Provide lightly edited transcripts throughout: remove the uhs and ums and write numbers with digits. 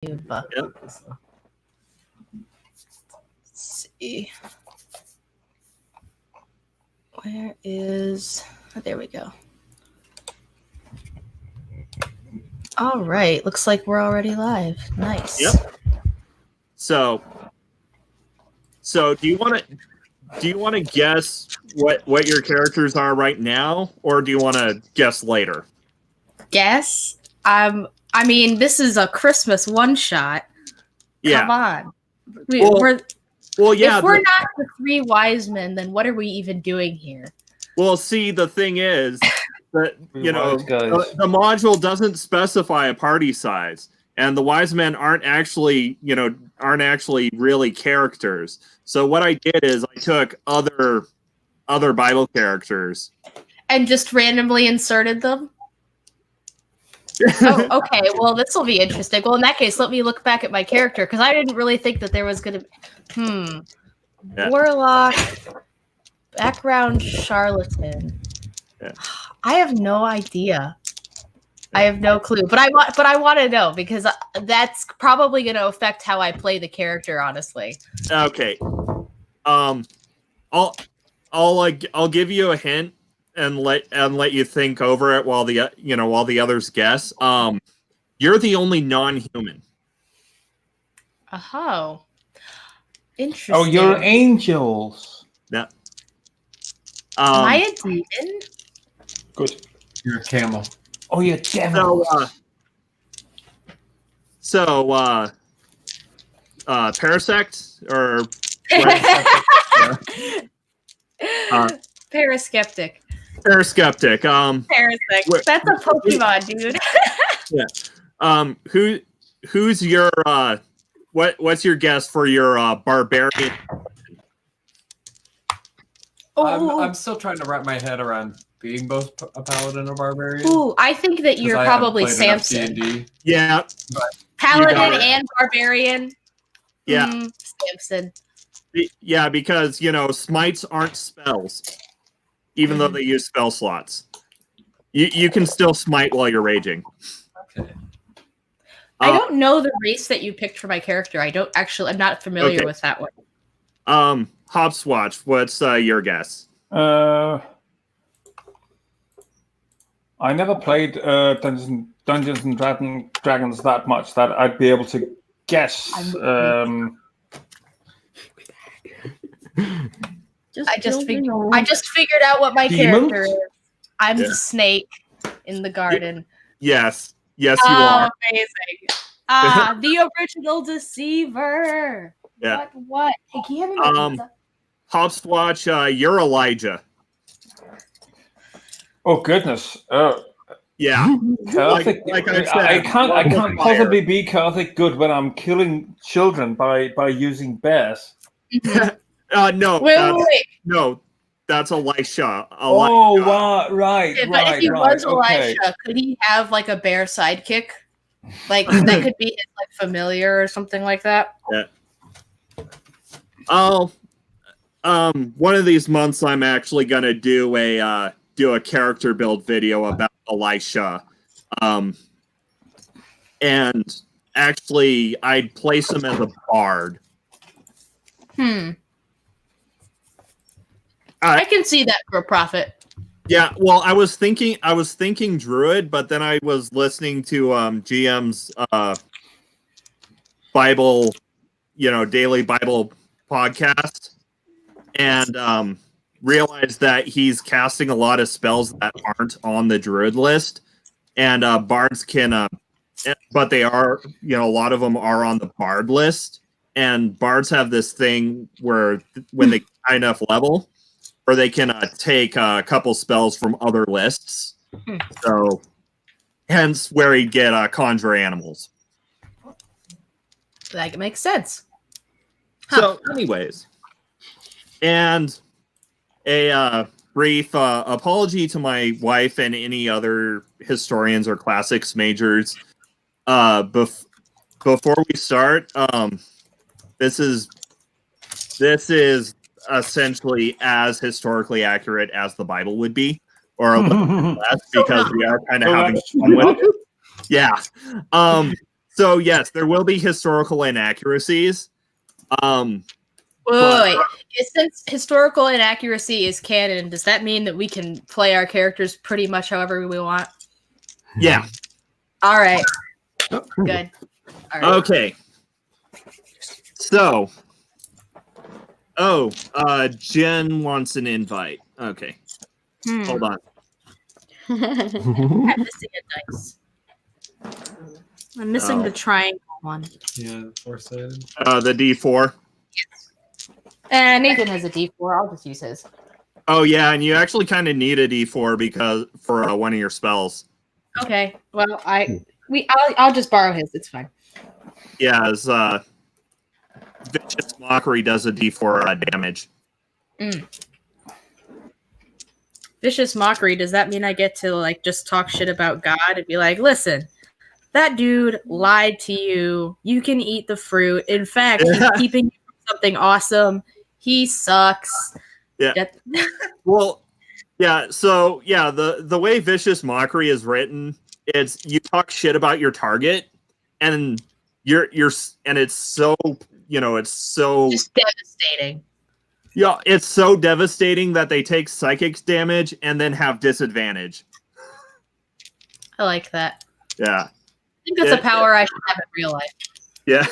Yep. Let's see. Where is... Oh, there we go. All right. Looks like we're already live. Nice. Yep. So do you want to guess what your characters are right now, or do you want to guess later? Guess? I mean, this is a Christmas one-shot. Yeah. Come on. Well, yeah. If we're not the three wise men, then what are we even doing here? Well, see, the thing is that, the module doesn't specify a party size, and the wise men aren't actually really characters. So what I did is I took other Bible characters and just randomly inserted them. Oh, okay. Well, this will be interesting. Well, in that case, let me look back at my character, because I didn't really think that there was going to be... Warlock, background charlatan. Yeah. I have no idea. I have no clue, but I want to know, because that's probably going to affect how I play the character, honestly. Okay. I'll give you a hint and let you think over it while the others guess. You're the only non-human. Oh. Interesting. Oh, you're angels. Yeah. Am I a demon? Good. You're a camel. Oh, you're devil. Parasect or Paraskeptic. Paraskeptic. Parasect. That's a Pokemon, dude. Yeah. Who's your what's your guess for your barbarian? I'm still trying to wrap my head around being both a paladin and a barbarian. Ooh, I think that you're probably Samson. D&D, yeah. Paladin and barbarian. Yeah. Samson. Yeah, because smites aren't spells, even though they use spell slots. You can still smite while you're raging. Okay. I don't know the race that you picked for my character. I'm not familiar with that one. Hopswatch, what's your guess? I never played Dungeons and Dragons that much that I'd be able to guess. I just figured out what my character is. I'm the snake in the garden. Yes, you are. Amazing. The original deceiver. Yeah. What? Hey, can you hand me my pizza? Hopswatch, you're Elijah. Oh goodness. Yeah. Catholic. Like I said, I can't possibly be Catholic good when I'm killing children by using bears. No. Wait. No, that's Elisha. Oh, right. Yeah, but if he was Elisha, could he have like a bear sidekick? Like that could be his familiar or something like that. Yeah. One of these months, I'm actually gonna do a character build video about Elisha, and actually, I'd place him as a bard. I can see that for a profit. Yeah, well, I was thinking druid, but then I was listening to GM's Bible, daily Bible podcast, and realized that he's casting a lot of spells that aren't on the druid list, and bards can, but they are, a lot of them are on the bard list, and bards have this thing where when they get high enough level, or they can take a couple spells from other lists. So, hence where he'd get conjure animals. That makes sense. So, anyways, and a brief apology to my wife and any other historians or classics majors. Before we start, this is essentially as historically accurate as the Bible would be, or a little less, because we are kind of having fun with it. Yeah. So yes, there will be historical inaccuracies. Wait. Since historical inaccuracy is canon, does that mean that we can play our characters pretty much however we want? Yeah. All right. Good. All right. Okay. So, Jen wants an invite. Okay. Hold on. I'm missing a dice. I'm missing the triangle one. Yeah, four-sided. The D4. Nathan has a D4. I'll just use his. Oh yeah, and you actually kind of need a D4 because for one of your spells. Okay. Well, I'll just borrow his. It's fine. Yeah, as Vicious Mockery does a D4 damage. Vicious Mockery, does that mean I get to like just talk shit about God and be like, listen, that dude lied to you. You can eat the fruit. In fact, he's keeping you from something awesome. He sucks. Yeah. Well, yeah, so yeah, the way Vicious Mockery is written, it's you talk shit about your target and you're and it's so, it's so just devastating. Yeah, it's so devastating that they take psychic damage and then have disadvantage. I like that. Yeah. I think that's a power I should have in real life. Yeah.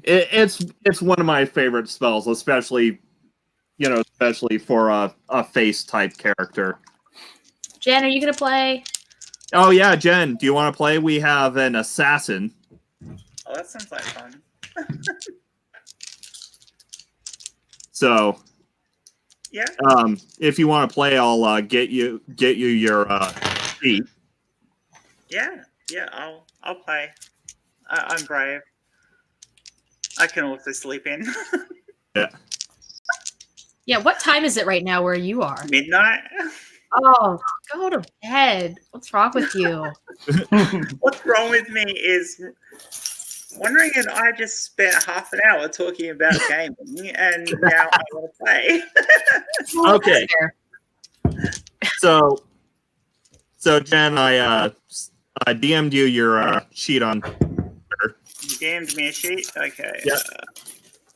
it's one of my favorite spells, especially for a face type character. Jen, are you gonna play? Oh yeah, Jen, do you want to play? We have an assassin. Oh, that sounds like fun. So, yeah. If you want to play, I'll get you your sheet. Yeah, I'll play. I'm brave. I can also sleep in. Yeah. Yeah. What time is it right now where you are? Midnight. Oh, go to bed. What's wrong with you? What's wrong with me is wondering, and I just spent half an hour talking about gaming, and now I want to play. Okay. So Jen, I DM'd you your sheet on Twitter. You DM'd me a sheet? Okay. Yeah.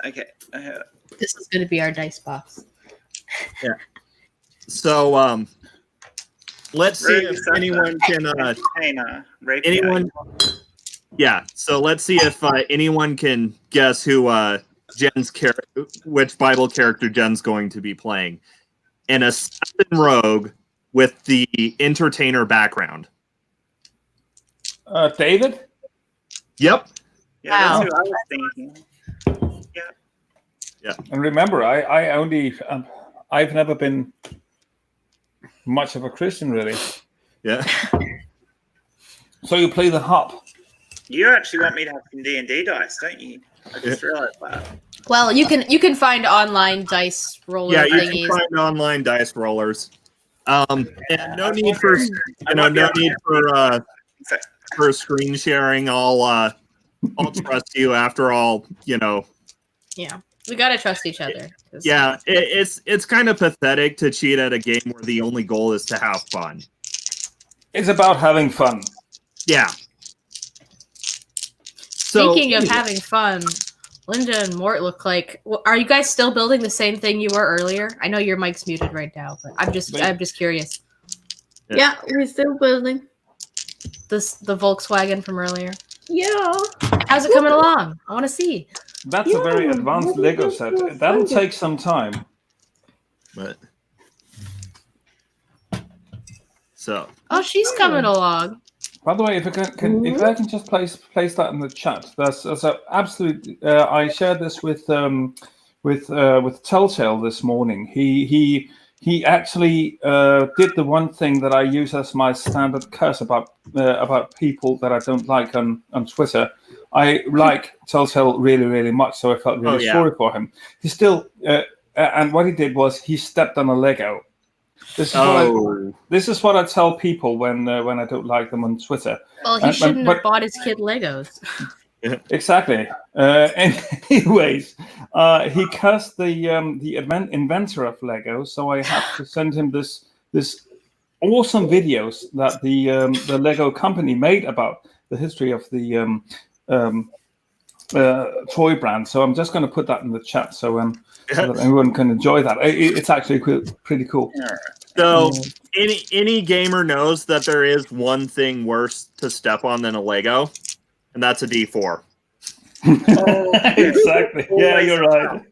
Okay. This is going to be our dice box. Yeah. So let's see if anyone can anyone. Yeah. So let's see if anyone can guess who which Bible character Jen's going to be playing. An assassin rogue with the entertainer background. David? Yep. Yeah, that's who I was thinking. Yeah. And remember, I've never been much of a Christian, really. Yeah. So you play the harp. You actually want me to have some D&D dice, don't you? I just realized that. Well, you can find online dice roller thingies. Yeah, you can find online dice rollers. And no need for for screen sharing. I'll trust you. After all, Yeah, we gotta trust each other. Yeah, it's kind of pathetic to cheat at a game where the only goal is to have fun. It's about having fun. Yeah. Speaking of having fun, Linda and Mort look like. Are you guys still building the same thing you were earlier? I know your mic's muted right now, but I'm just curious. Yeah, we're still building. The Volkswagen from earlier. Yeah. How's it coming along? I want to see. That's a very advanced Lego set. That'll take some time. But so. Oh, she's coming along. By the way, if I can just place that in the chat, that's a absolute. I shared this with Telltale this morning. He actually did the one thing that I use as my standard curse about people that I don't like on Twitter. I like Telltale really, really much, so I felt really sorry for him. He still, and what he did was he stepped on a Lego. This is what I tell people when I don't like them on Twitter. Well, he shouldn't have bought his kid Legos. Exactly. Anyways, he cursed the inventor of Lego, so I had to send him this awesome videos that the Lego company made about the history of the toy brand. So I'm just going to put that in the chat so that everyone can enjoy that. It's actually pretty cool. So any gamer knows that there is one thing worse to step on than a Lego, and that's a D4. Exactly. Yeah, you're right.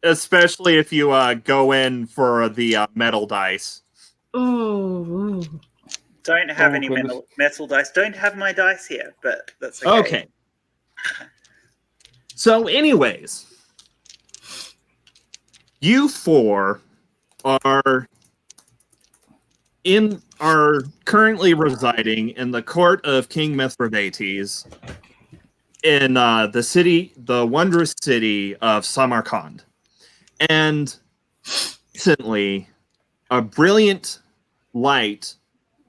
Especially if you go in for the metal dice. Ooh. Don't have any goodness. metal dice. Don't have my dice here, but that's okay. Okay. So, anyways, you four are currently residing in the court of King Mithridates in the wondrous city of Samarkand. And recently, a brilliant light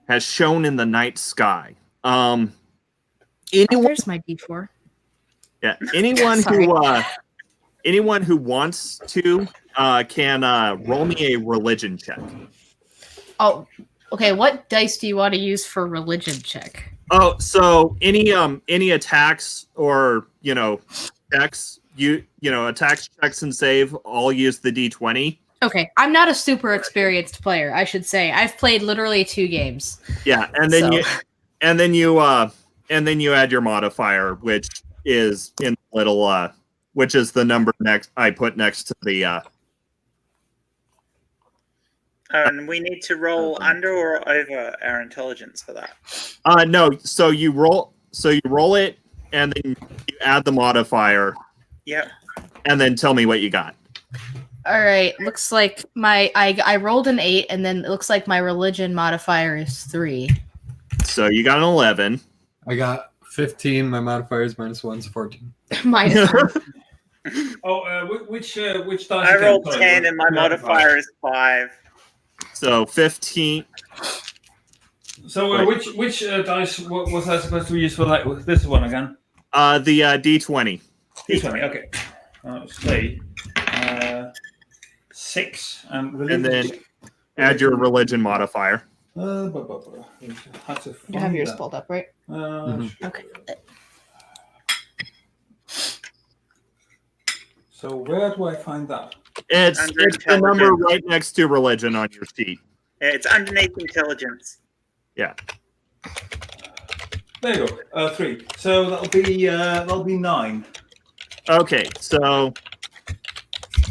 has shone in the night sky. There's my D4. Yeah, anyone who wants to can roll me a religion check. Oh, okay. What dice do you want to use for religion check? Oh, so any attacks or checks attacks, checks, and save all use the D20. Okay, I'm not a super experienced player, I should say. I've played literally 2 games. Yeah, and then you add your modifier, which is in the little which is the number I put next to the And we need to roll under or over our intelligence for that. No, so you roll it and then you add the modifier. Yep. And then tell me what you got. All right, looks like I rolled an 8, and then it looks like my religion modifier is 3. So you got an 11. I got 15. My modifier is -1, so 14. Minus 1. Which dice? I rolled 10, and my modifier is 5. So 15. So which dice was I supposed to use for that? This one again? The D20. D20. Okay. Let's see. 6 Mm-hmm. And then add your religion modifier. You have yours pulled up, right? Okay. So where do I find that? It's the number right next to religion on your sheet. Yeah, it's underneath intelligence. Yeah. There you go. 3. So that'll be 9. Okay, so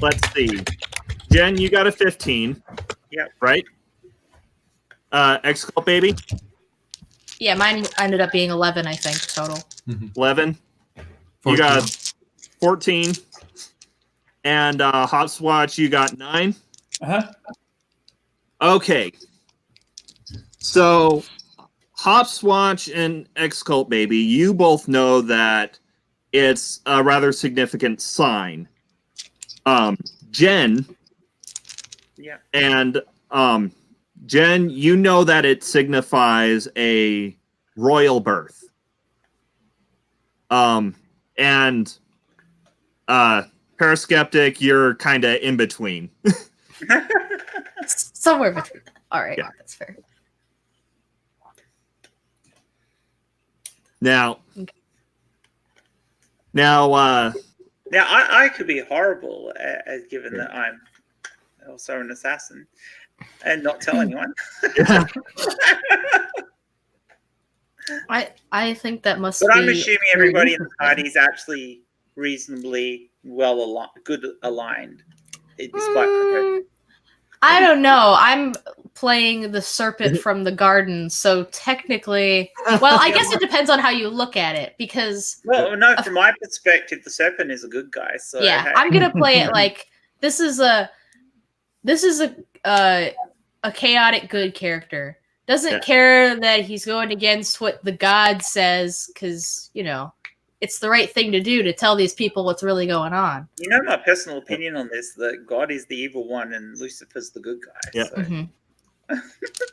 let's see. Jen, you got a 15. Yep. Right? Excalibur baby? Yeah, mine ended up being 11, I think, total. 11. 14. You got 14. And Hopswatch, you got 9. Uh-huh. Okay. So Hopswatch and Excult Baby, you both know that it's a rather significant sign. Jen. Yeah. And Jen, you know that it signifies a royal birth. And Paraskeptic, you're kind of in between. Somewhere between. All right, Yeah. that's fair. Now, Now, I could be horrible, given that I'm also an assassin, and not tell anyone. I think that must But be. I'm assuming very everybody in the interesting. party is actually reasonably good aligned, despite. I don't know. I'm playing the serpent from the garden, so technically, well, I guess it depends on how you look at it, because Well, no, from my perspective, the serpent is a good guy. So yeah, hey. I'm gonna play it like this is a chaotic good character. Doesn't care that he's going against what the god says, because it's the right thing to do to tell these people what's really going on. You know my personal opinion on this: that God is the evil one and Lucifer's the good guy. Yeah. So. Mm-hmm.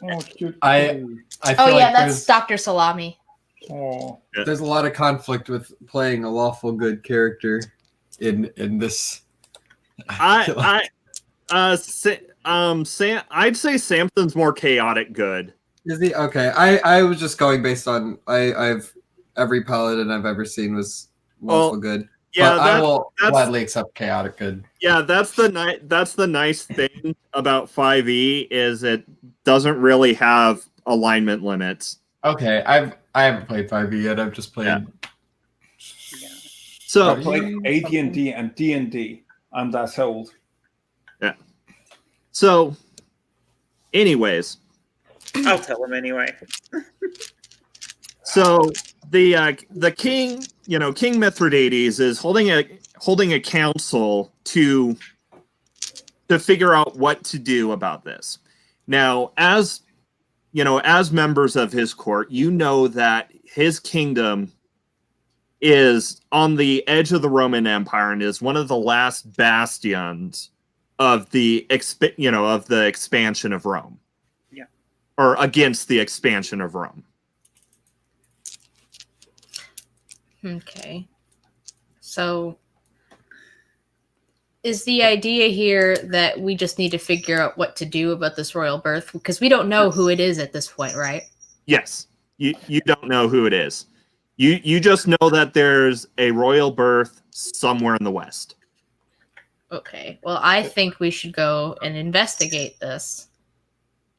I feel Oh yeah, like that's Dr. Salami. there's a lot of conflict with playing a lawful good character in this. I'd say Samson's more chaotic good. Is he okay? I was just going based on I've every paladin I've ever seen was Well, lawful good. Yeah, but I will that's gladly accept chaotic good. yeah. That's the nice thing about 5e is it doesn't really have alignment limits. Okay, I haven't played 5e yet. I've just played. So I played AD&D and D&D. I'm that old. yeah. So, anyways, I'll tell him anyway. so the king, King Mithridates is holding a council to figure out what to do about this. Now, as members of his court, that his kingdom is on the edge of the Roman Empire and is one of the last bastions of the expansion of Rome. Yeah. Or against the expansion of Rome. Okay. So is the idea here that we just need to figure out what to do about this royal birth? Because we don't know who it is at this point, right? Yes. You don't know who it is. You just know that there's a royal birth somewhere in the West. Okay. Well, I think we should go and investigate this.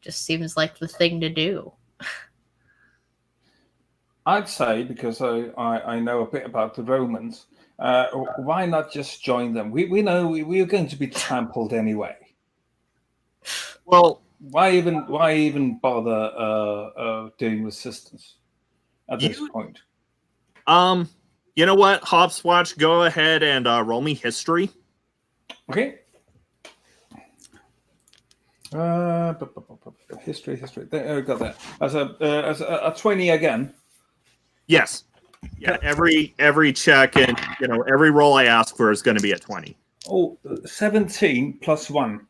Just seems like the thing to do. I'd say, because I know a bit about the Romans, why not just join them? We know we're going to be trampled anyway. Well, why even bother doing resistance at this point? You know what, Hopswatch, go ahead and roll me history. Okay. History. There, got that. As a 20 again. Yes. Yeah. Every check and every roll I ask for is going to be a 20. Oh, 17 plus 1.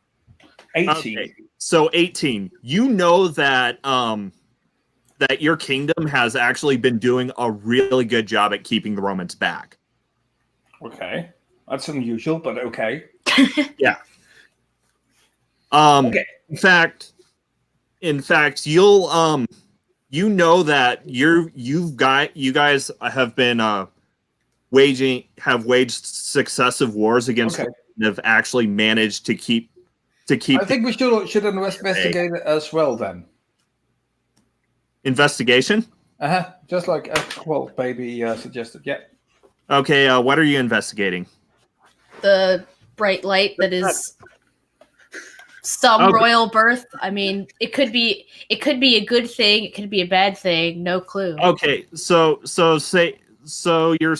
18. Okay. So 18. You know that that your kingdom has actually been doing a really good job at keeping the Romans back. Okay. That's unusual, but okay. Yeah. Okay. In fact, you'll that you guys have been waged successive wars against and have actually managed to keep. I think we should investigate it as well then. Investigation? Just like Quote Baby suggested. Yeah. Okay. What are you investigating? The bright light that is some royal birth. I mean, it could be a good thing. It could be a bad thing. No clue. Okay. So you're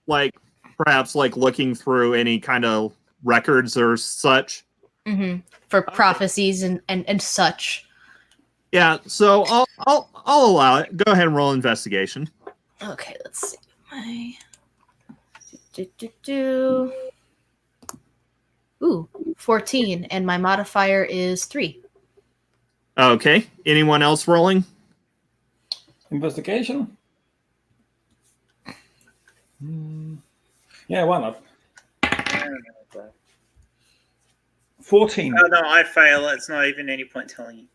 like perhaps like looking through any kind of records or such. Mm-hmm. For prophecies and such. Yeah, so I'll allow it. Go ahead and roll investigation. Okay, let's see. Ooh, 14, and my modifier is 3. Okay. Anyone else rolling? Investigation? Yeah, why not? 14. Oh no, I fail. It's not even any point telling you.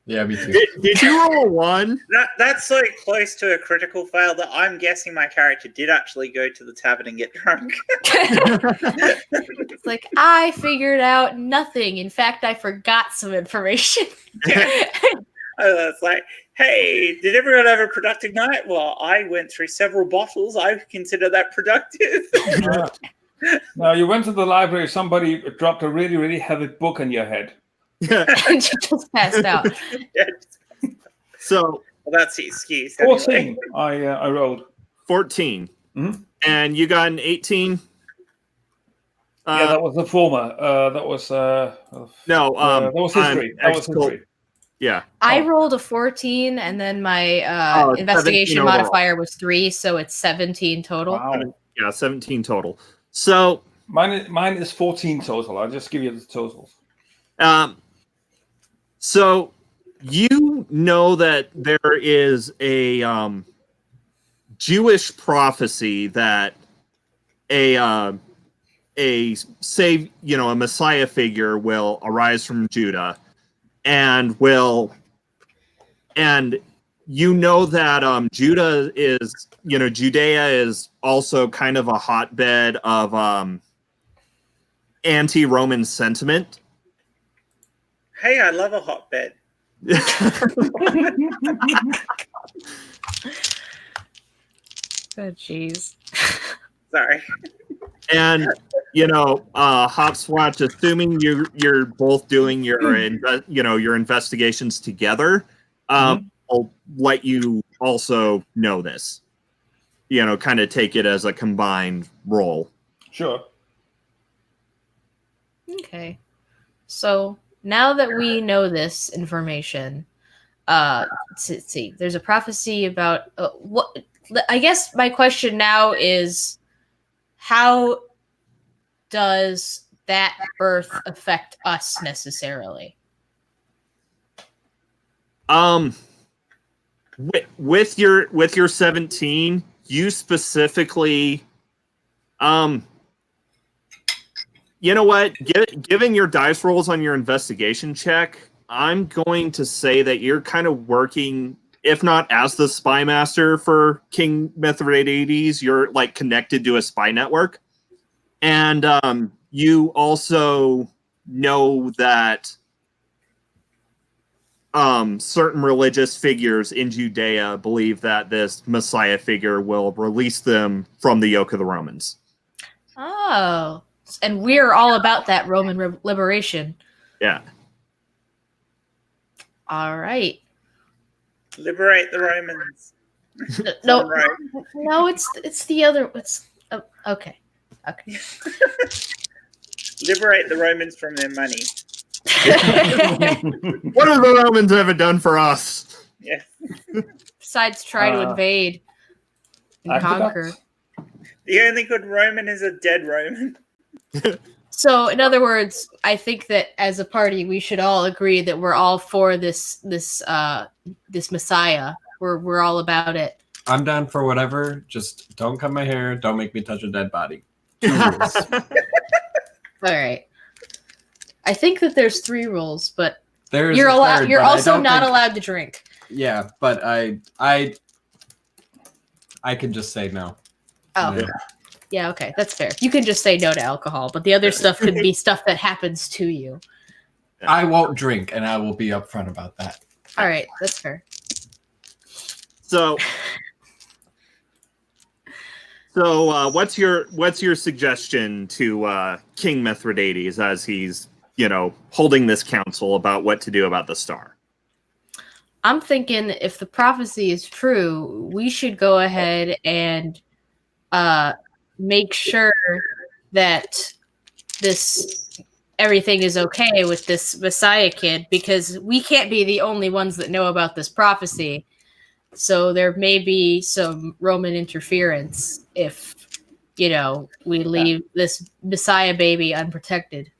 Yeah, me too. Did you roll a 1? That's so close to a critical fail that I'm guessing my character did actually go to the tavern and get drunk. It's like, I figured out nothing. In fact, I forgot some information. It's like, hey, did everyone have a productive night? Well, I went through several bottles. I consider that productive. No, you went to the library. Somebody dropped a really, really heavy book on your head. Yeah. And you just passed out. So well, that's the excuse. 14. Anyway. I rolled 14. Mm-hmm. And you got an 18. Yeah, that was the former. That was no. that was history. That was history. Yeah. I rolled a 14, and then my investigation modifier was 3, so it's 17 total. Wow. Yeah, 17 total. So mine is 14 total. I'll just give you the totals. So you know that there is a Jewish prophecy that a Messiah figure will arise from Judah and you know that Judea is also kind of a hotbed of anti-Roman sentiment. Hey, I love a hotbed. Oh, jeez. Sorry. And Hopswatch, assuming you're both doing your investigations together, I'll let you also know this. Kind of take it as a combined role. Sure. Okay. So now that we know this information, let's see. There's a prophecy about what. I guess my question now is, how does that birth affect us necessarily? With your 17, you specifically, you know what? Given your dice rolls on your investigation check, I'm going to say that you're kind of working, if not as the spy master for King Mithridates, you're like connected to a spy network. And you also know that certain religious figures in Judea believe that this Messiah figure will release them from the yoke of the Romans. Oh, and we're all about that Roman liberation. Yeah. All right. Liberate the Romans. No, Right. no, it's the other. It's okay. Okay. Liberate the Romans from their money. What have the Romans ever done for us? Yeah. Besides try to invade and conquer. The only good Roman is a dead Roman. So, in other words, I think that as a party, we should all agree that we're all for this Messiah. We're all about it. I'm down for whatever. Just don't cut my hair. Don't make me touch a dead body. 2 rules. All right. I think that there's 3 rules, but There's you're a allowed. third, You're but I also don't not think- allowed to drink. Yeah, but I can just say no. Oh, yeah. Okay, that's fair. You can just say no to alcohol, but the other stuff could be stuff that happens to you. I won't drink, and I will be upfront about that. All right, that's fair. So what's your suggestion to King Mithridates as he's holding this council about what to do about the star? I'm thinking if the prophecy is true, we should go ahead and make sure that everything is okay with this Messiah kid, because we can't be the only ones that know about this prophecy. So there may be some Roman interference if we leave this Messiah baby unprotected.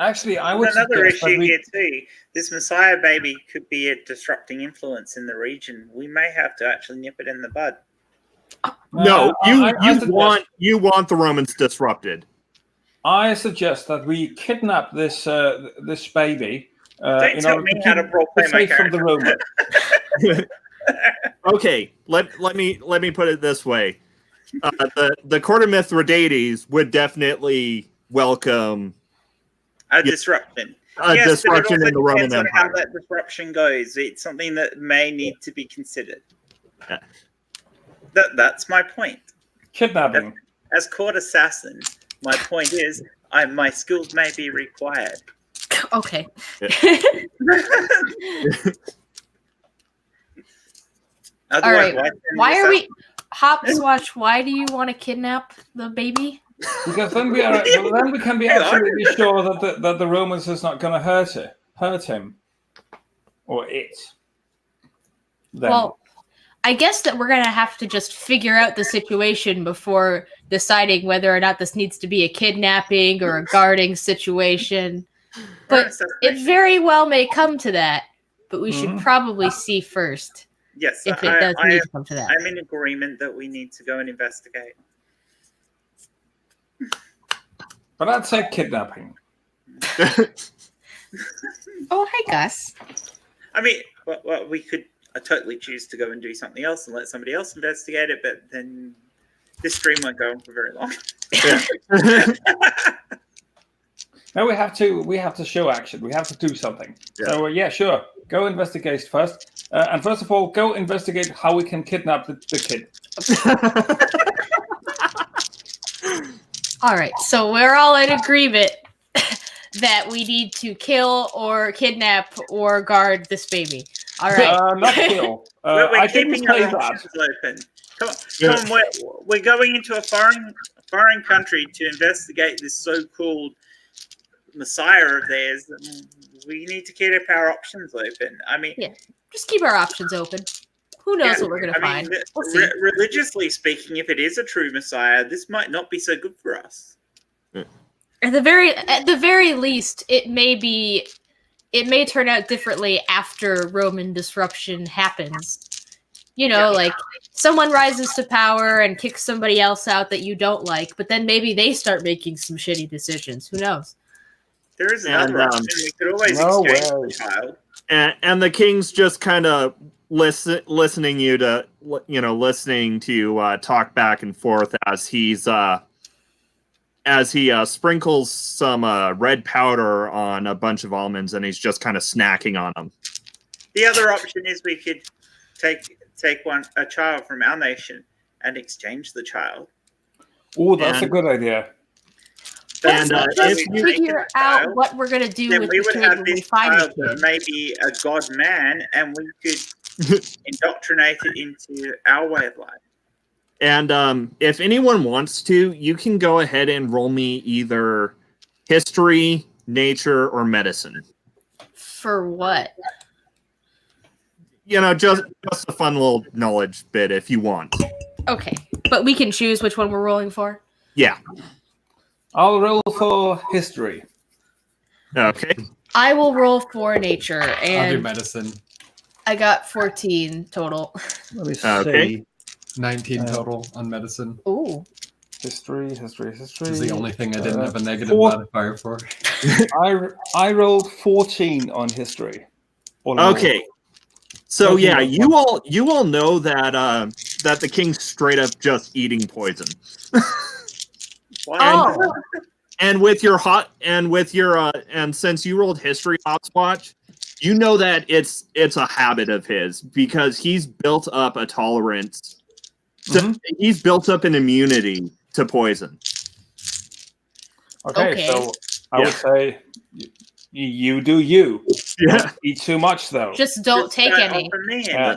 Actually, I would another suggest that issue we- here too. This Messiah baby could be a disrupting influence in the region. We may have to actually nip it in the bud. No, I suggest- you want the Romans disrupted. I suggest that we kidnap this this baby. Don't in tell order me to how to keep roleplay it my safe from the character. Romans. Okay, let me put it this way: the court of Mithridates would definitely welcome A disruption. a Yes, disruption but it in the also Roman depends on how Empire. that disruption goes. It's something that may need to be considered. Yeah. That's my point. Kidnapping. As court assassin, my point is my skills may be required. Okay. Otherwise, All right. send Why this are out? we Hopswatch? Why do you want to kidnap the baby? Because then we can be absolutely sure that the Romans is not going to hurt him, or it. Then. Well, I guess that we're gonna have to just figure out the situation before deciding whether or not this needs to be a kidnapping or a guarding situation. But it very well may come to that. But we should probably see first Yes, if it does need to come to that. I'm in agreement that we need to go and investigate. But I'd say kidnapping. Oh, hi, Gus. I mean, well, we could I totally choose to go and do something else and let somebody else investigate it, but then this stream won't go on for very long. No, we have to show action. We have to do something. Yeah. So yeah, sure. Go investigate first. And first of all, go investigate how we can kidnap the kid. All right, so we're all in agreement that we need to kill or kidnap or guard this baby. All right. Not kill. We're I didn't keeping say our that. options open. Come on, we're going into a foreign country to investigate this so-called messiah of theirs. We need to keep our options open. I mean, Yeah, just keep our options open. Who knows what we're going to find? We'll see. Religiously speaking, if it is a true messiah, this might not be so good for us. At the very least, it may turn out differently after Roman disruption happens. You know, like someone rises to power and kicks somebody else out that you don't like, but then maybe they start making some shitty decisions. Who knows? There is another option. We could always exchange the child. And the king's just kind of listening to you talk back and forth as he sprinkles some red powder on a bunch of almonds, and he's just kind of snacking on them. The other option is we could take a child from our nation and exchange the child. Oh, that's a good idea. Let's If you figure out what we're going to do with the kid when we find child the kid. maybe a god man, and we could indoctrinate it into our way of life. And if anyone wants to, you can go ahead and roll me either history, nature, or medicine. For what? You know, just a fun little knowledge bit if you want. Okay, but we can choose which one we're rolling for? Yeah. I'll roll for history. Okay. I will roll for nature, I'll do and medicine. I got 14 total. Let me see. Okay. 19 total on medicine. Ooh. History. This is the only thing I didn't have a negative 4. modifier for. I rolled 14 on history. All in all. Okay. So yeah, you all know that that the king's straight up just eating poison. Wow. Oh. And since you rolled history, Hopswatch, you know that it's a habit of his because he's built up a tolerance. He's built up an immunity to poison. Okay. So I would say you do you. Yeah. Don't eat too much though. Just don't take any. offer me Yeah.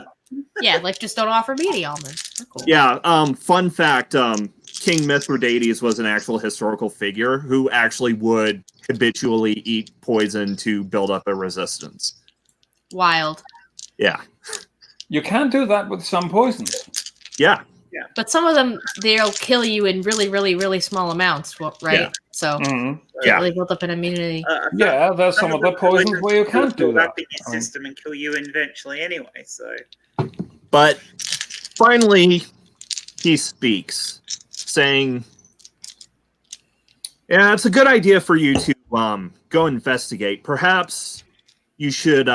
Yeah, like just don't offer me any almonds. They're cool. Yeah. Fun fact. King Mithridates was an actual historical figure who actually would habitually eat poison to build up a resistance. Wild. Yeah. You can do that with some poisons. Yeah. But some of them, they'll kill you in really, really, really small amounts, right? Yeah. So Yeah. they built up an immunity. Yeah, there's some of the poisons where you can't do that. In your system and kill you eventually anyway. So, But finally, he speaks, saying, "Yeah, it's a good idea for you to go investigate. Perhaps you should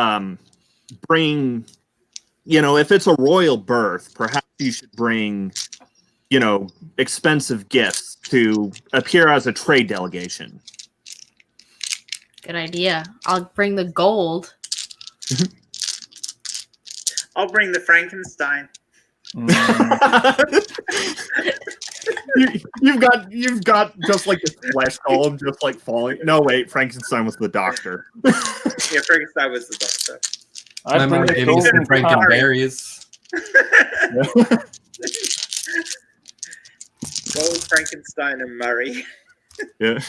bring, if it's a royal birth, perhaps you should bring, expensive gifts to appear as a trade delegation." Good idea. I'll bring the gold. I'll bring the Frankenstein. You've got just like the flesh golem just like falling. No, wait, Frankenstein was the doctor. Yeah, Frankenstein was the doctor. I bring the Babies and golden Frankenberries. Gold, Frankenstein, and Murray. Yeah.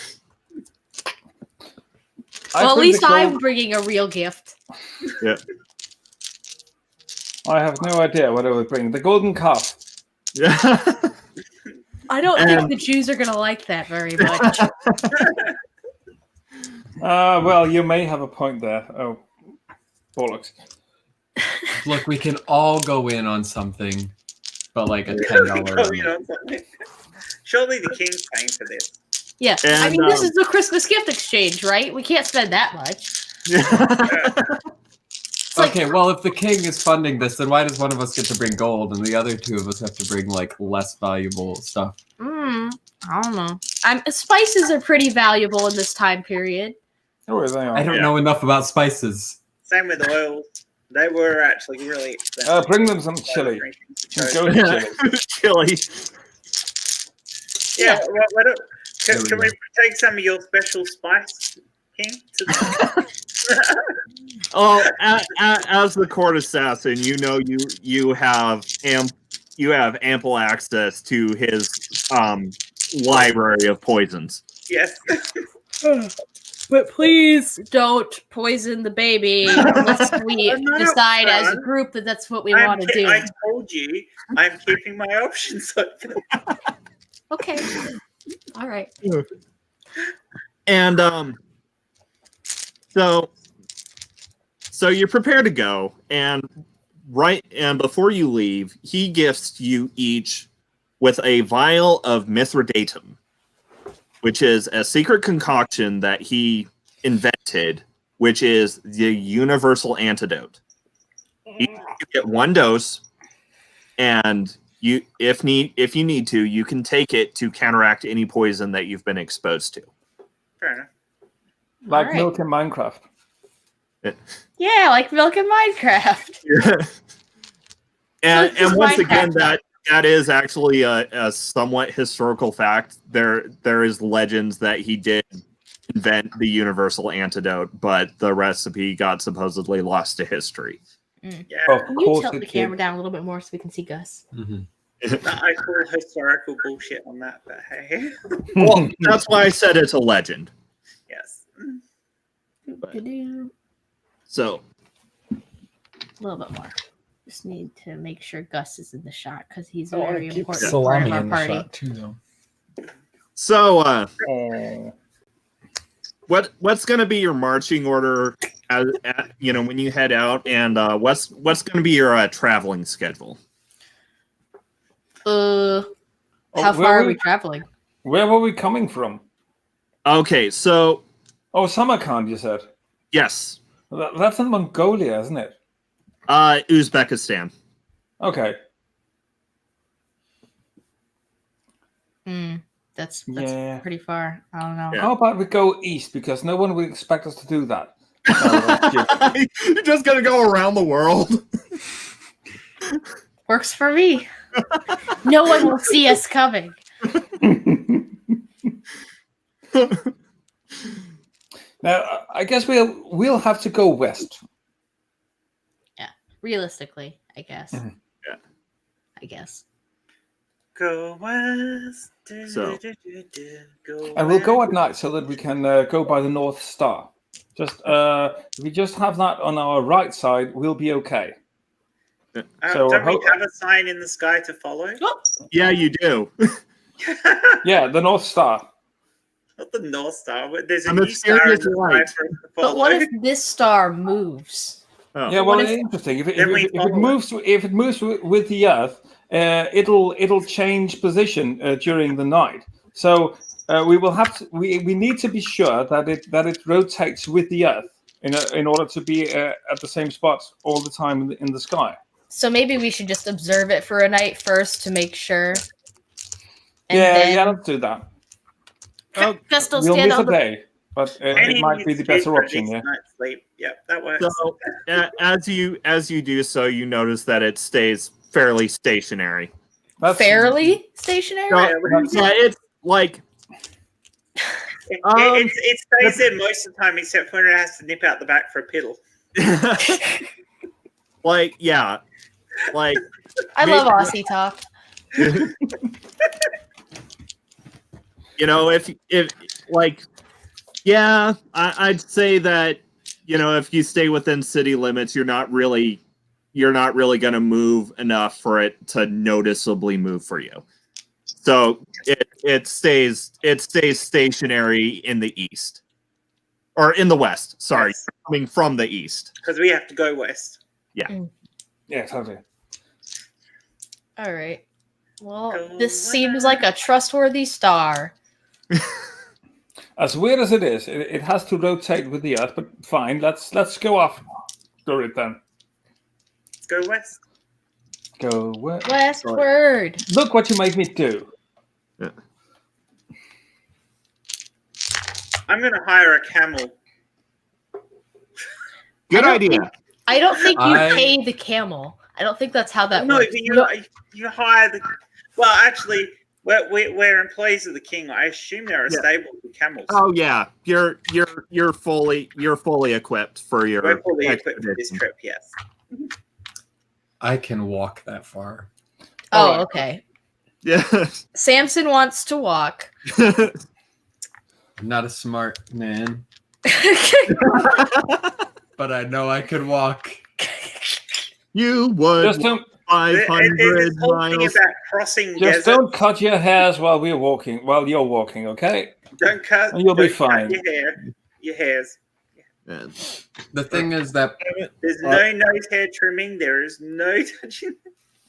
Well, at least I'm bringing a real gift. Yeah. I have no idea what I would bring. The golden calf. Yeah. I don't think the Jews are going to like that very much. Well, you may have a point there. Oh, bollocks. Look, we can all go in on something, but like a $10 limit. Surely the king's paying for this. Yeah. And, I mean, this is the Christmas gift exchange, right? We can't spend that much. Okay, well, if the king is funding this, then why does one of us get to bring gold and the other two of us have to bring like less valuable stuff? I don't know. Spices are pretty valuable in this time period. Oh, they I are. don't know enough about spices. Same with oil. They were actually really expensive. Bring them some chili. Some Chili. goat chili. Chili. Yeah. Can we take some of your special spice, King? Oh, as the court assassin, you have ample access to his library of poisons. Yes. But please don't poison the baby unless we decide as a group that that's what we want to do. I told you, I'm keeping my options open. Okay. All right. And so you're prepared to go, and before you leave, he gifts you each with a vial of Mithridatum, which is a secret concoction that he invented, which is the universal antidote. You get one dose, and if you need to, you can take it to counteract any poison that you've been exposed to. Fair enough. Like Alright. milk in Minecraft. Yeah, like milk in Minecraft. and So it's once Minecraft again, now. that is actually a somewhat historical fact. There is legends that he did invent the universal antidote, but the recipe got supposedly lost to history. Yeah. Of Can you course tilt it the did. camera down a little bit more so we can see Gus? I call historical bullshit on that, but hey. Well, that's why I said it's a legend. Yes. A So, little bit more. Just need to make sure Gus is in the shot because he's a Oh, very I keep important part salami of our in the party. shot too, though. so Oh. what's going to be your marching order when you head out, and what's going to be your traveling schedule? How where far are we- we traveling? Where were we coming from? Okay, so Oh, Samarkand, you said. yes, That's in Mongolia, isn't it? Uzbekistan. Okay. That's Yeah. pretty far. I don't know. Yeah. How about we go east, because no one would expect us to do that. Oh, You're just going to go around the world. Works for me. No one will see us coming. Now, I guess we'll have to go west. Realistically, I guess. Mhm. Yeah. I guess. Go west. So. Go And we'll go west. at night so that we can go by the North Star. If we just have that on our right side, we'll be okay. So, don't we ho- have a sign in the sky to follow? Yeah, you do. Yeah, the North Star. Not the North Star, but there's a A new star in the mysterious sky light. for us to But follow. what if this star moves? Oh. Yeah, well, What if- interesting. If Then we it follow it. moves, if it moves with the Earth, it'll change position during the night. So we will have to. We need to be sure that it rotates with the Earth in order to be at the same spot all the time in the sky. So maybe we should just observe it for a night first to make sure. And Yeah, then let's do that. Gus will We'll stand miss a on the. day, but it might be the better option. Yeah. Night's sleep. Yep, that works. So as you do so, you notice that it stays fairly stationary. That's Fairly stationary? No, yeah, it's like It stays there most of the time, except when it has to nip out the back for a piddle. like yeah, like I love Aussie talk. if like yeah, I'd say that if you stay within city limits, you're not really going to move enough for it to noticeably move for you. So it stays stationary in the east or in the west. Sorry, Yes. coming from the east. Because we have to go west. Yeah, totally. All right. Well, Go this seems like a trustworthy star. As weird as it is, it has to rotate with the Earth. But fine, let's go off. Do it then. Let's go west. Go west. Westward. Look what you make me do. I'm going to hire a camel. Good I don't idea. I don't think you I- pay the camel. I don't think that's how that No, works. you hire the. Well, actually, we're employees of the king. I assume there are Yeah. stables with camels. Oh yeah, you're fully equipped for your We're fully equipped for this expedition. trip. Yes. I can walk that far. Oh, Alright. okay. Yeah. Samson wants to walk. I'm not a smart man, but I know I could walk. You would Just don't, 500 There's this whole thing miles. about crossing just deserts. don't cut your hairs while we're walking. While you're walking, okay? Don't cut. And you'll be don't cut fine. Your hair. Your hairs. And- The thing is that There's no nose hair trimming. There is no touching.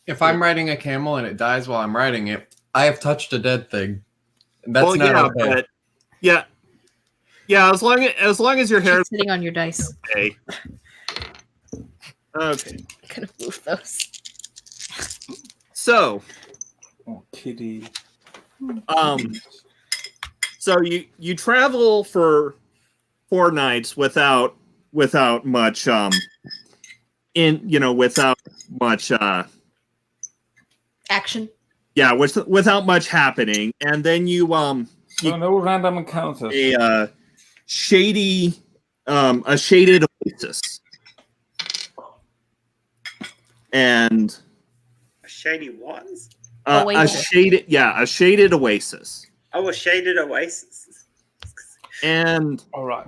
if I'm riding a camel and it dies while I'm riding it, I have touched a dead thing. And that's well, not yeah, okay. but yeah. As long as your hair is Keep sitting on your dice. okay. Okay. Gonna move those. So, Oh, kitty. so you travel for 4 nights without much without much Action. without much happening, and then you So no random encounters. a shaded oasis, and A shady ones. a Oasis. shaded oasis, Oh, a shaded oasis. and All right.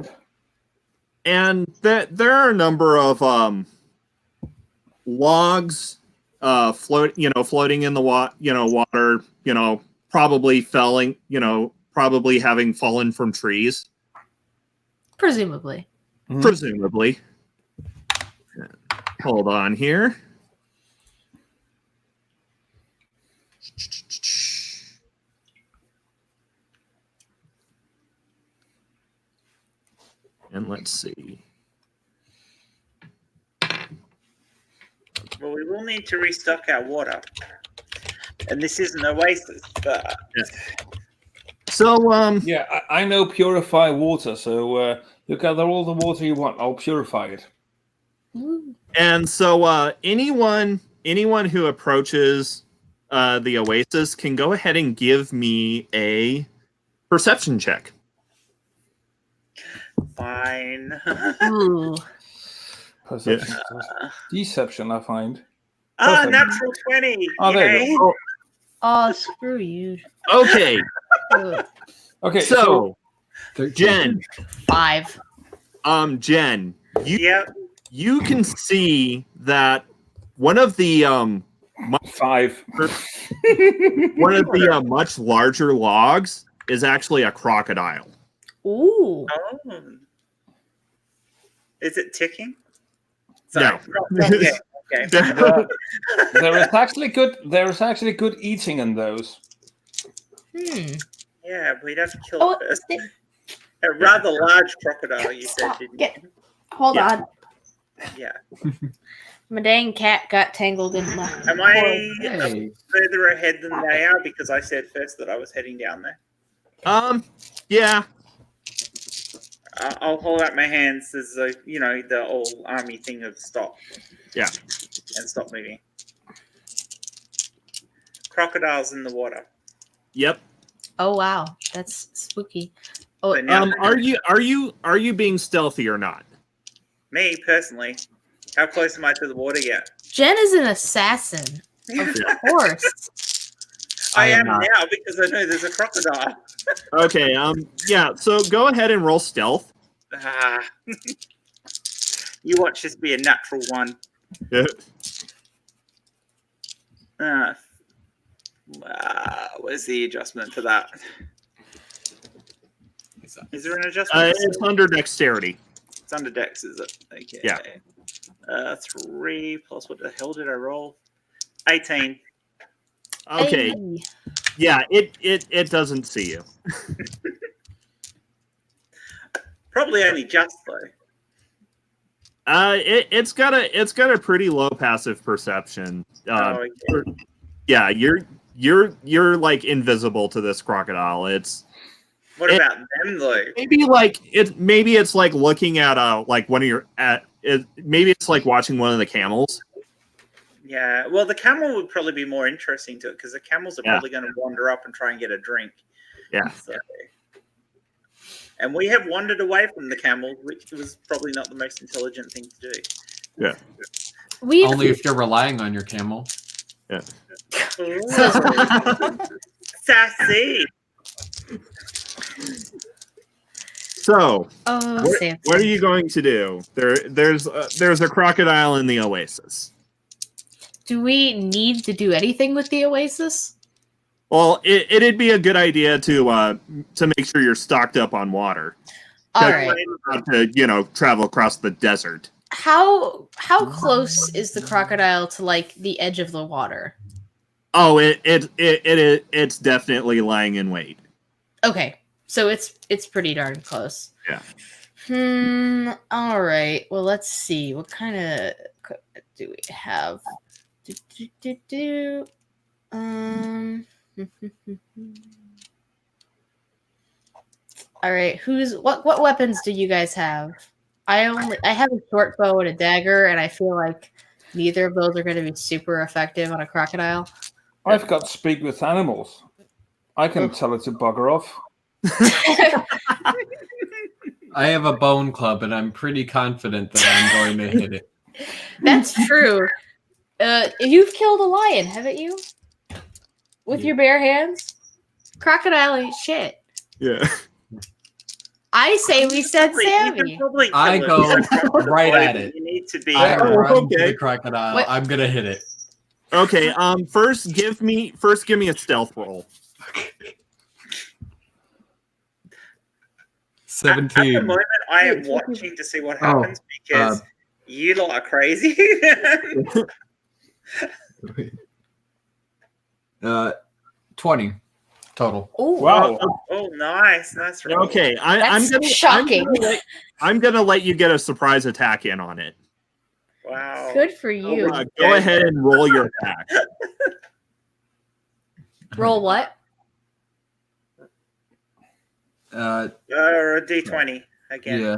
there are a number of logs floating in the water, probably having fallen from trees, Presumably. Mhm. presumably. Hold on here. And let's see. Well, we will need to restock our water. And this is an oasis, but So, Yeah, I know purify water, so you gather all the water you want. I'll purify it. Ooh. and so anyone who approaches the oasis can go ahead and give me a perception check. fine. Ooh. Perception. Deception, I find. Ah, Perfect. natural 20. Oh, there Yay. you go. Oh, screw you. Okay, Ugh. Okay, so 13. Five. Jen, Yep. you can see that one of the 5. much larger logs is actually a crocodile. Ooh. Oh. Is it ticking? No. Okay. Okay. There is actually good eating in those. Yeah, we'd have to kill Oh, it first. A rather large crocodile, you said, Stop. didn't Get- you? Hold Yeah. on. Yeah. My dang cat got tangled in my. Am I Hey, further ahead than they are because I said first that I was heading down there? Yeah. I'll hold out my hands as the old army thing of stop. Yeah. And stop moving. Crocodiles in the water. Yep. Oh wow, that's spooky. Oh, But now, Are you being stealthy or not? me personally, how close am I to the water yet? Jen is an assassin. Of course. I I am am not. now because I know there's a crocodile. Okay. Yeah. So go ahead and roll stealth. Ah. You watch this be a natural one. Where's the adjustment to that? Is there an adjustment? It's under dexterity. It's under dex, is it? Okay. Yeah. 3 plus what the hell did I roll? 18. Okay. Hey. Yeah. It doesn't see you. Probably only just though. It's got a pretty low passive perception. Oh, okay. Yeah, you're like invisible to this crocodile. What about them though? Maybe it's like looking at like one of your maybe it's like watching one of the camels. Yeah, well, the camel would probably be more interesting to it because the camels are Yeah. probably going to wander up and try and get a drink. Yeah. So, and we have wandered away from the camels, which was probably not the most intelligent thing to do. Yeah. We Only if you're relying on your camel. Yeah. Ooh. Sassy. So, Samson. what are you going to do? There's a crocodile in the oasis. Do we need to do anything with the oasis? Well, it'd be a good idea to make sure you're stocked up on water. All right. To travel across the desert. How close is the crocodile to like the edge of the water? Oh, it's definitely lying in wait. Okay, so it's pretty darn close. Yeah. All right. Well, let's see. What kind of do we have? All right. What weapons do you guys have? I have a short bow and a dagger, and I feel like neither of those are going to be super effective on a crocodile. I've got speak with animals. I can tell it to bugger off. I have a bone club, and I'm pretty confident that I'm going to hit it. That's true. You've killed a lion, haven't you? With your bare hands? Crocodile ain't shit. Yeah. I say we said Sammy. I go right at it. You need to be. I run to okay. the crocodile. Wait. I'm gonna hit it. Okay. First give me a stealth roll. 17. At the moment, I am watching to see what happens because you lot are crazy. 20 total. Oh, Wow. Oh, nice roll. Okay. that's shocking. I'm gonna let you get a surprise attack in on it. Wow. Good for you. Go ahead and roll your attack. Roll what? A D20 again. Yeah.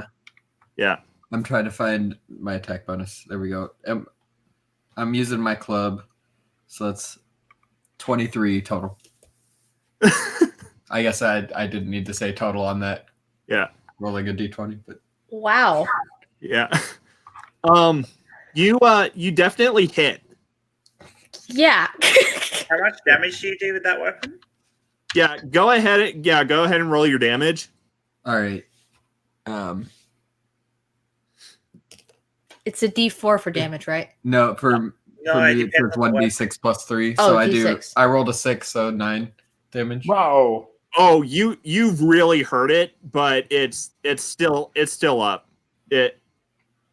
Yeah. I'm trying to find my attack bonus. There we go. I'm using my club, so that's 23 total. I guess I didn't need to say total on that. Yeah. Rolling a D20, but Wow. Yeah. You definitely hit. Yeah. How much damage do you do with that weapon? Yeah. Go ahead and roll your damage. all right. It's a D4 for damage, right? No, for No, me it it's depends on the 1d6 plus 3. Oh, So D6. I rolled a 6, so 9 damage. Wow. Oh, you've really hurt it, but it's still up.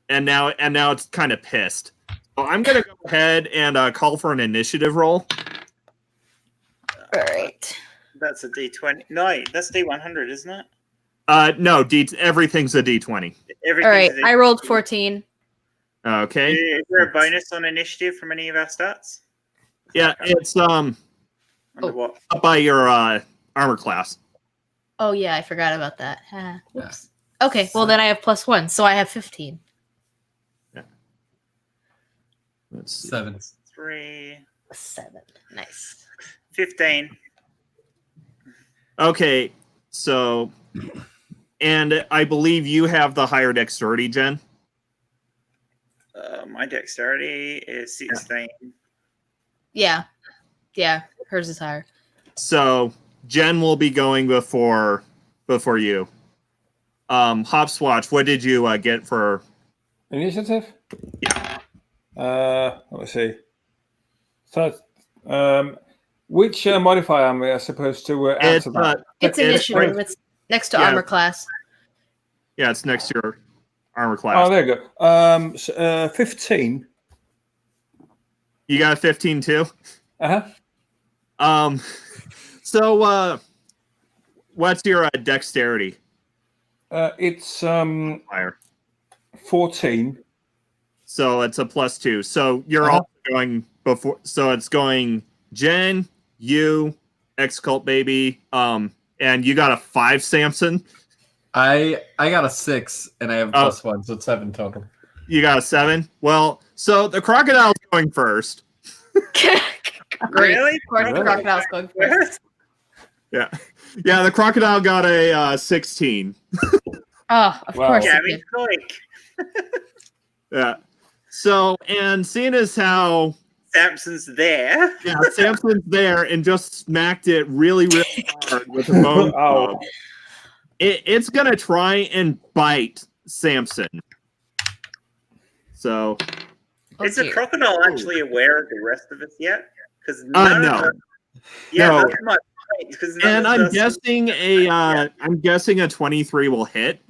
And now it's kind of pissed. So I'm gonna go ahead and call for an initiative roll. All right. That's a D20. No, that's D100, isn't it? No, everything's a D20. Everything's All right. a D20. I rolled 14. Okay. Is there a bonus on initiative from any of our stats? Yeah, it's Under what? up by your armor class. Oh yeah, I forgot about that. Whoops. Okay, well then I have +1, so I have 15. Let's see. 7. 3, 7. Nice. 15. Okay, so, and I believe you have the higher dexterity, Jen. My dexterity is 16. Yeah. Hers is higher. So Jen will be going before you. Hopswatch, what did you get for Initiative? Yeah. Let me see. So, which modifier am I supposed to add to that? It's initiative. It's next to armor class. Yeah, it's next to your armor Oh, class. there you go. 15. You got a 15 too? Uh-huh. So what's your dexterity? It's Higher. 14. So it's a +2. So you're Uh-huh. all going before. So it's going Jen, you, X-Cult Baby, and you got a 5, Samson. I got a 6 and I have a +1, so it's 7 total. You got a 7. Well, so the crocodile's going first. Great. Really? Of course, the crocodile's going first. Yeah, the crocodile got a 16. Oh, of Wow. course Yeah, I it mean, did. quick. Yeah. So, and seeing as how Samson's there. Samson's there and just smacked it really, really hard with a bone Ow. club, it's gonna try and bite Samson. So, Oh, Is the dear. crocodile actually aware of the rest of us yet? Because no. Yeah, No. that's my point. Because And I'm guessing I'm guessing a 23 will hit.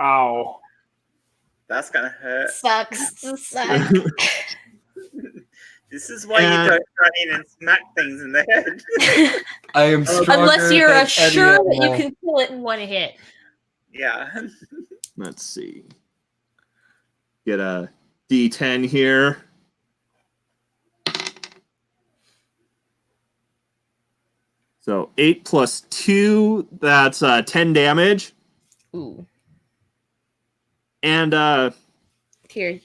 Ow. That's gonna hurt. Sucks. This is why And- you don't run in and smack things in the head. I am stronger Unless you're than any sure that you animal. can kill it in one hit. Yeah. Let's see. Get a D10 here. So 8 plus 2, that's 10 damage. Ooh. And Here.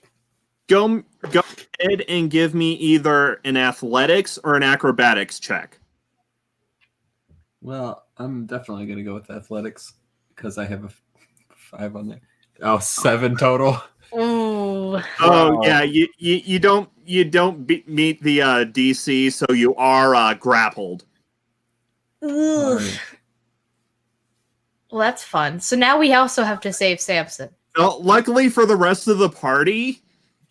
go ahead and give me either an athletics or an acrobatics check. Well, I'm definitely gonna go with athletics because I have a 5 on there. Oh, 7 total. Ooh. Oh Wow. yeah, you don't meet the DC, so you are grappled. Ooh. Alright. Well, that's fun. So now we also have to save Samson. Well, luckily for the rest of the party,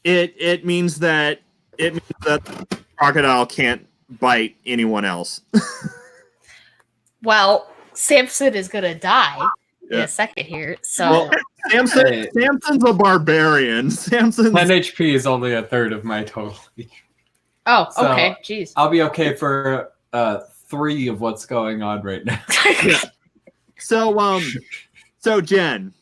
it means that the crocodile can't bite anyone else. Well, Samson is gonna die in Yeah. a second here. So Well, Hey. Samson's a barbarian. 10 HP is only a third of my total. oh, So- okay. Jeez. I'll be okay for 3 of what's going on right now. So Jen,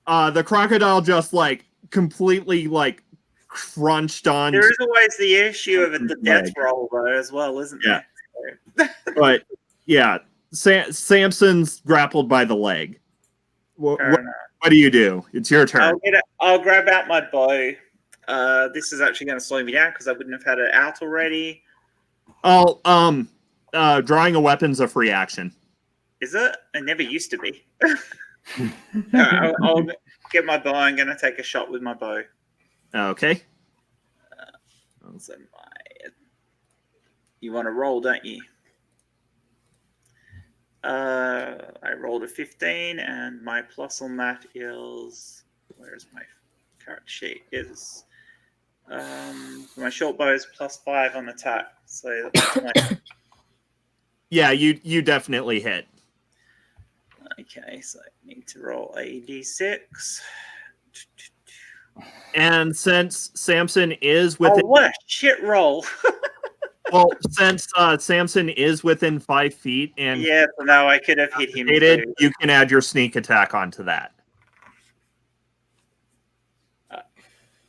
the crocodile just like completely like crunched on, There is always the issue of the death Leg. roll, though, as well, isn't Yeah. there? but yeah, Samson's grappled by the leg. What Fair enough. do you do? It's your turn. I'll grab out my bow. This is actually going to slow me down because I wouldn't have had it out already. Drawing a weapon's a free action. Is it? It never used to be. I'll get my bow. I'm going to take a shot with my bow. Okay. So you want to roll, don't you? I rolled a 15, and my plus on that is, where's my character sheet? Is my short bow is +5 on attack. So that's my, Yeah, you definitely hit. okay. So I need to roll a d6. And since Samson is within Oh, what a shit roll! since Samson is within 5 feet and Yeah, so no, I could have hit him. hated, Too. you can add your sneak attack onto that.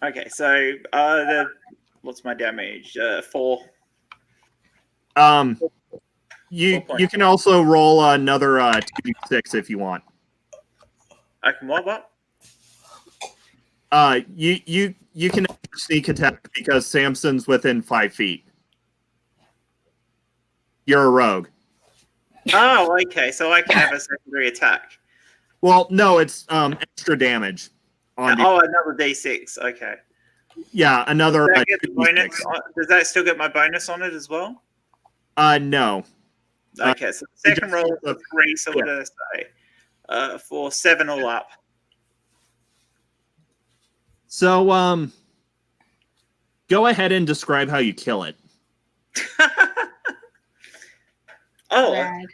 Okay, so what's my damage? 4. You 4 you can also roll another 2d6 if you want. I can what up? You can add your sneak attack because Samson's within 5 feet. You're a rogue. Oh, okay. So I can have a secondary attack. Well, no, it's extra damage. On Oh, another D6. Okay. yeah, another Does that, get the 2d6. bonus does that still get my bonus on it as well? No. Okay, so the second just- roll is a 3. So what did I say? For 7 all up. So go ahead and describe how you kill it. Oh, Rad.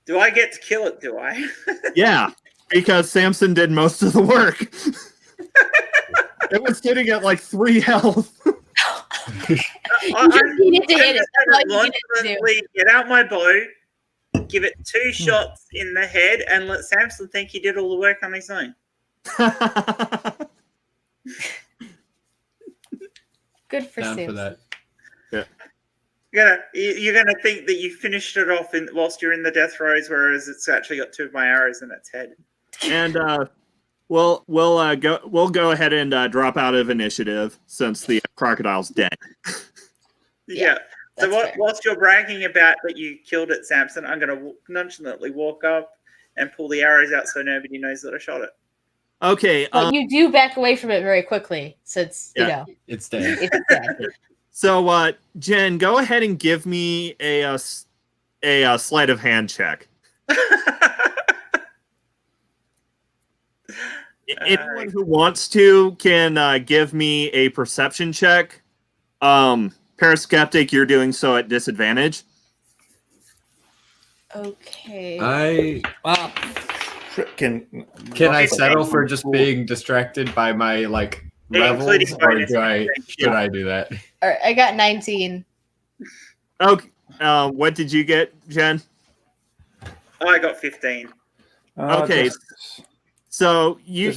do I get to kill it? Do I? Yeah, because Samson did most of the work. It was sitting at like 3 health. You just needed to hit it. That's all you needed to do. Nonchalantly get out my bow, give it 2 shots in the head, and let Samson think he did all the work on his own. Good for Down for Samson. that. You're gonna think that you finished it off whilst you're in the death throes, whereas it's actually got 2 of my arrows in its head. And we'll go ahead and drop out of initiative since the crocodile's dead. Yeah. So that's fair. whilst you're bragging about that you killed it, Samson, I'm gonna nonchalantly walk up and pull the arrows out so nobody knows that I shot it. Okay. But you do back away from it very quickly, since you know It's dead. it's dead. So, Jen, go ahead and give me a sleight of hand check. Anyone who wants to can give me a perception check. Paraskeptic, you're doing so at disadvantage. Okay. Freaking. Can I settle for just being distracted by my like Yeah, levels, including or bonus. should I do that? All right, I got 19. Okay. What did you get, Jen? I got 15. Okay. So you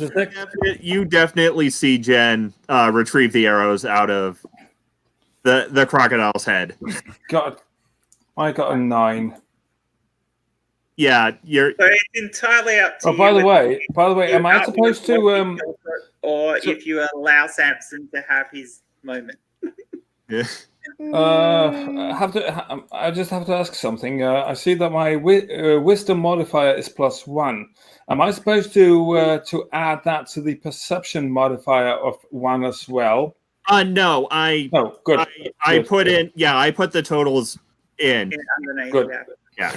definitely see Jen retrieve the arrows out of the crocodile's head. I got a 9. Yeah, you're. So it's entirely up to you. By the way, am I Out supposed with what to? you go for it, or if you allow Samson to have his moment. Yeah. I just have to ask something. I see that my wisdom modifier is +1. Am I supposed to add that to the perception modifier of 1 as well? No, Oh, good. I Good. put in. Yeah, I put the totals in. Underneath, Good. Yeah.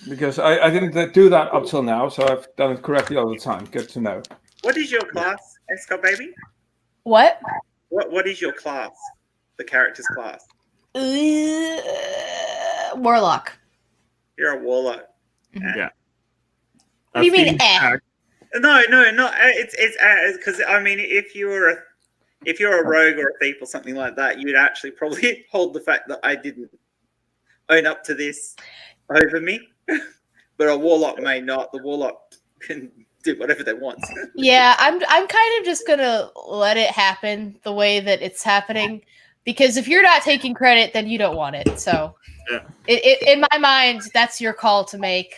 Because I didn't do that up till now, so I've done it correctly all the time. Good to know. What is your class, Escort Baby? What? What is your class? The character's class. Warlock. You're a warlock. Yeah. What do you mean, eh? No. It's because I mean, if you're a rogue or a thief or something like that, you'd actually probably hold the fact that I didn't own up to this over me. But a warlock may not. The warlock can do whatever they want. Yeah, I'm kind of just gonna let it happen the way that it's happening, because if you're not taking credit, then you don't want it. So, Yeah. In my mind, that's your call to make.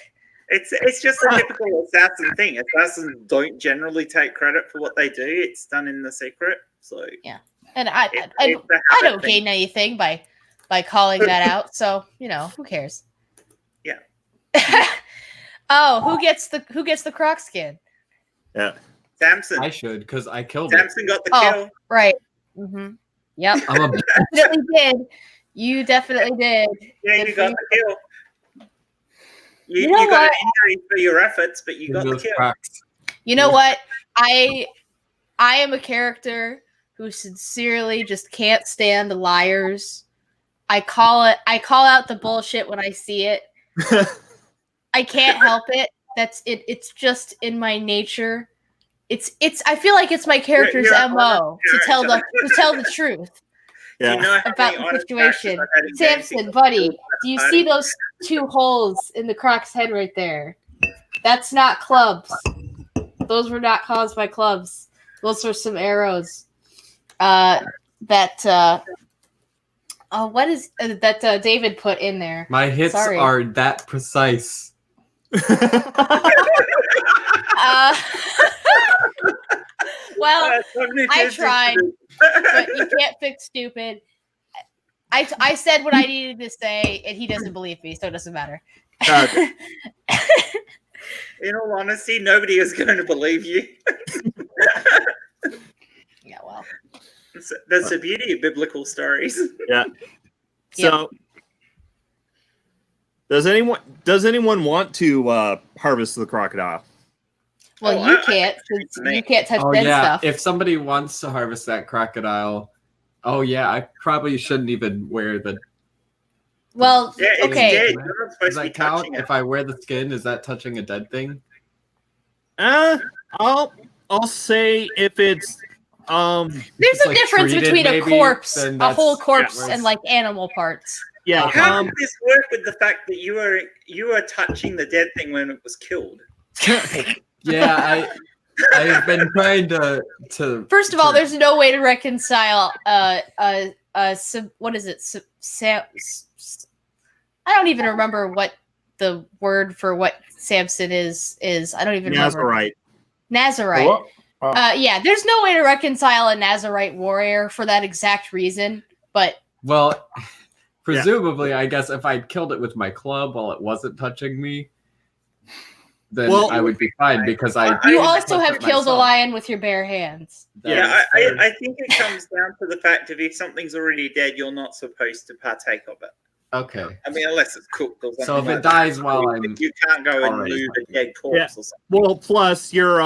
It's just a typical assassin thing. Assassins don't generally take credit for what they do. It's done in the secret. So And I don't gain anything by calling that out. So who cares? Yeah. Oh, who gets the croc skin? Yeah. Samson. I should, because I killed it. Samson got the Oh. kill. Right. Mm-hmm. Yep. I'm a Definitely did. You definitely did. Yeah, Good you for got you. the kill. You know got an what? injury for your efforts, but you got the those kill. cracks. You know what? I am a character who sincerely just can't stand liars. I call out the bullshit when I see it. I can't help it. That's it. It's just in my nature. It's. I feel like it's my character's You're a MO to tell the truth Yeah. You know how about many the honest situation. characters I've had in games Samson, who buddy, got do you the see party? those 2 holes in the croc's head right there? That's not clubs. Those were not caused by clubs. Those were some arrows. What is that David put in there? My hits Sorry. are that precise. Well, Cognitive I tried, but you can't fix stupid. I said what I needed to say, and he doesn't believe me, so it doesn't matter. Okay. In all honesty, nobody is going to believe you. Yeah, well. That's the beauty of biblical stories. Yeah. So, does anyone want to harvest the crocodile? Well, Oh, you I can't, think since you can't touch Oh dead yeah, stuff. if somebody wants to harvest that crocodile, oh yeah, I probably shouldn't even wear the. Well, Yeah, it's okay. dead. You're not Does supposed to be that count? touching it. If I wear the skin, is that touching a dead thing? I'll say if it's There's it's, a like, difference treated, between a maybe, corpse, then a that's- whole corpse, yeah, and like animal parts. yeah. How does this work with the fact that you were touching the dead thing when it was killed? Yeah, I've been trying to. First of all, there's no way to reconcile what is it? I don't even remember what the word for what Samson is. I don't even remember. Nazarite. Nazarite. What? Yeah, there's no way to reconcile a Nazarite warrior for that exact reason. But Well, presumably, I guess if I'd killed it with my club while it wasn't touching me, then Well, I would be fine because you also have it killed a myself. lion with your bare hands. That Yeah, is fair. I think it comes down to the fact of if something's already dead, you're not supposed to partake of it. Okay. I mean, unless it's cooked or something. So if like it dies while that. I'm you can't go and already move a touching dead corpse or something. Well, plus you're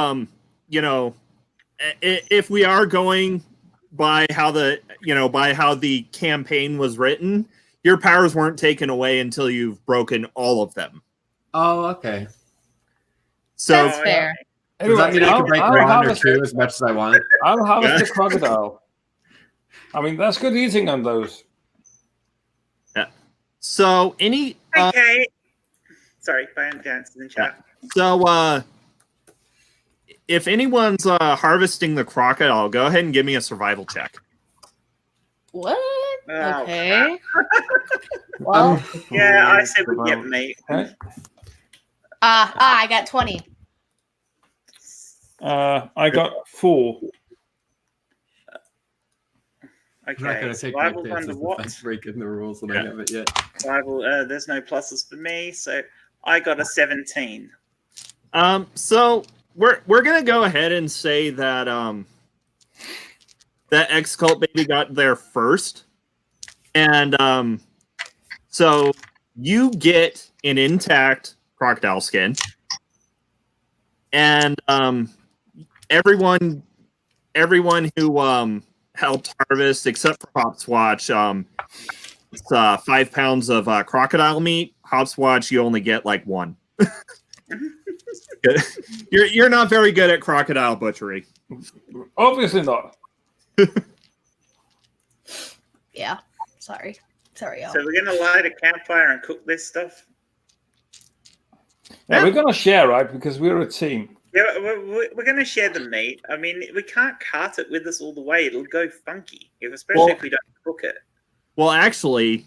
if we are going by how the campaign was written, your powers weren't taken away until you've broken all of them. Oh, okay. So That's fair. Does that mean I can break I'll one or harvest two as much as I want? I'll harvest the crocodile. I mean, that's good eating on those. so any Okay. Sorry, Brian dances in chat. if anyone's harvesting the crocodile, go ahead and give me a survival check. What? Oh, Okay. Well, Yeah, I said we get meat. Okay. I got 20. I got 4. I'm not Okay, going to take my survival's chances under if I what? break in the rules and Yeah. I haven't yet. Survival, there's no pluses for me, so I got a 17. So we're gonna go ahead and say that that X-Cult baby got there first, and so you get an intact crocodile skin, and everyone who helped harvest except for Hopswatch, it's 5 pounds of crocodile meat. Hopswatch, you only get like 1. You're not very good at crocodile butchery. Obviously not. Yeah. Sorry, y'all. So we're gonna light a campfire and cook this stuff. Yeah, we're gonna share, right? Because we're a team. Yeah, we're gonna share the meat. I mean, we can't cart it with us all the way; it'll go funky, especially if we don't cook it. Well, actually,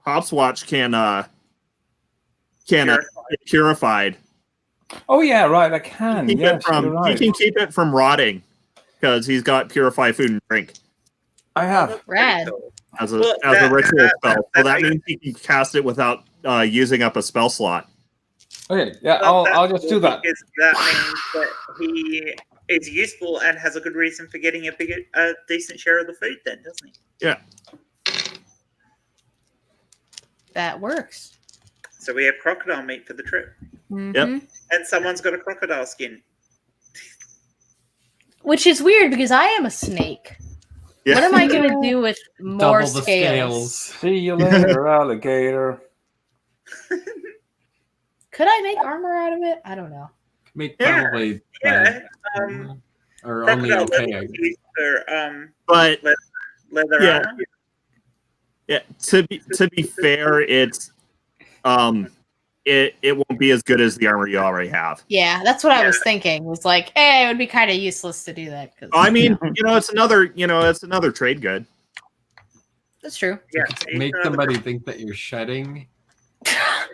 Hopswatch can get purified. Oh yeah, right. I can. Keep Yes, it from you're right. He can keep it from rotting because he's got purified food and drink I have. Rad. as a Well, as a ritual spell. So that that- means he can cast it without using up a spell slot. Okay. Yeah, Well, I'll just do that. Because that means that he is useful and has a good reason for getting a decent share of the food. Then, doesn't he? Yeah. That works. So we have crocodile meat for the trip, Mhm. and someone's got a crocodile skin. Which is weird because I am a snake. Yeah. What am I going to do with more Double the scales? See you later, alligator. Could I make armor out of it? I don't know. Make Yeah, probably Yeah, bad, or only crocodile okay. leather is used for But leather Yeah. armor. yeah, to be fair, it's it won't be as good as the armor you already have. Yeah, that's what I was thinking. Was like, it would be kind of useless to do that. Cause I mean, it's another trade good. that's true. Yeah, Make somebody think that you're shedding.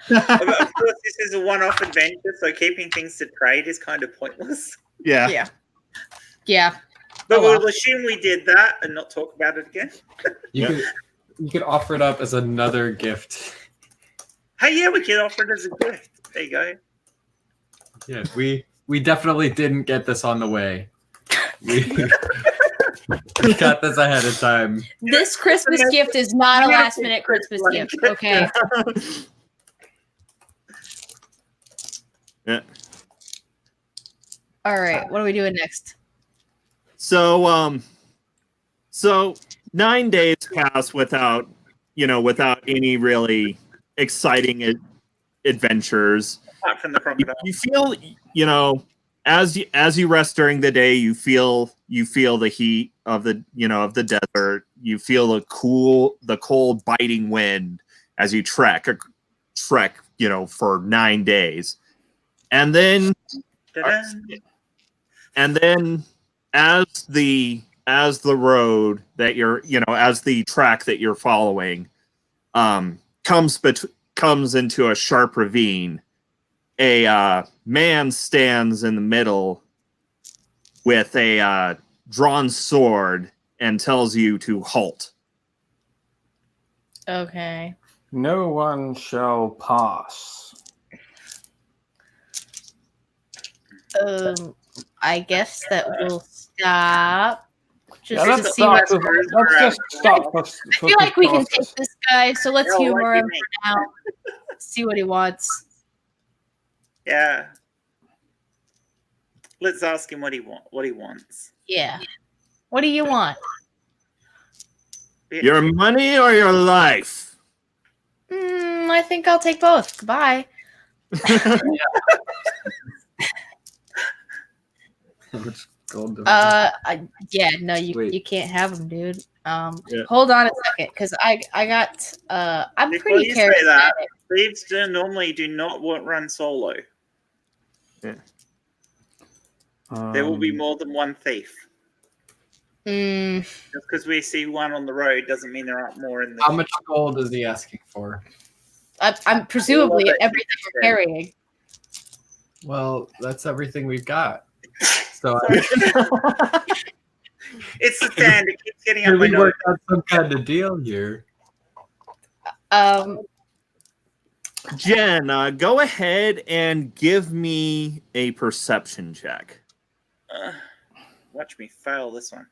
Of course, this is a one-off adventure, so keeping things to trade is kind of pointless. Yeah. Yeah. Yeah. But Oh, well. we'll assume we did that and not talk about it again. You could offer it up as another gift. Hey, yeah, we can offer it as a gift. There you go. Yeah, we definitely didn't get this on the way. We got this ahead of time. This Christmas gift is not a last minute Christmas gift. Okay. Yeah. All right. What are we doing next? So 9 days pass without any really exciting adventures. Apart from the crocodile. You feel, as you rest during the day, you feel the heat of the desert. You feel the cold biting wind as you trek for 9 days. And then Ta-da. And then as the road that you're, as the track that you're following comes into a sharp ravine, a man stands in the middle with a drawn sword and tells you to halt. Okay. No one shall pass. I guess that we'll stop. Just Yeah, to let's see what. just stop. I feel like we can take this guy, so let's No, humor like him you for now. See what he wants. Yeah. Let's ask him what he wants. Yeah. What do you want? Your money or your life? I think I'll take both. Goodbye. Yeah, no, Wait. you can't have him, dude. Yeah. Hold on a second, because I got I'm Before pretty you say that, charismatic. thieves normally do not run solo. Yeah. There will be more than one thief. Mm, Just because we see one on the road doesn't mean there aren't more in the. How much gold is he asking for? I'm presumably All of it. everything we're carrying. Well, that's everything we've got. So It's the stand. It keeps getting up my we nose. worked out some kind of deal here. Jen, go ahead and give me a perception check. Watch me fail this one.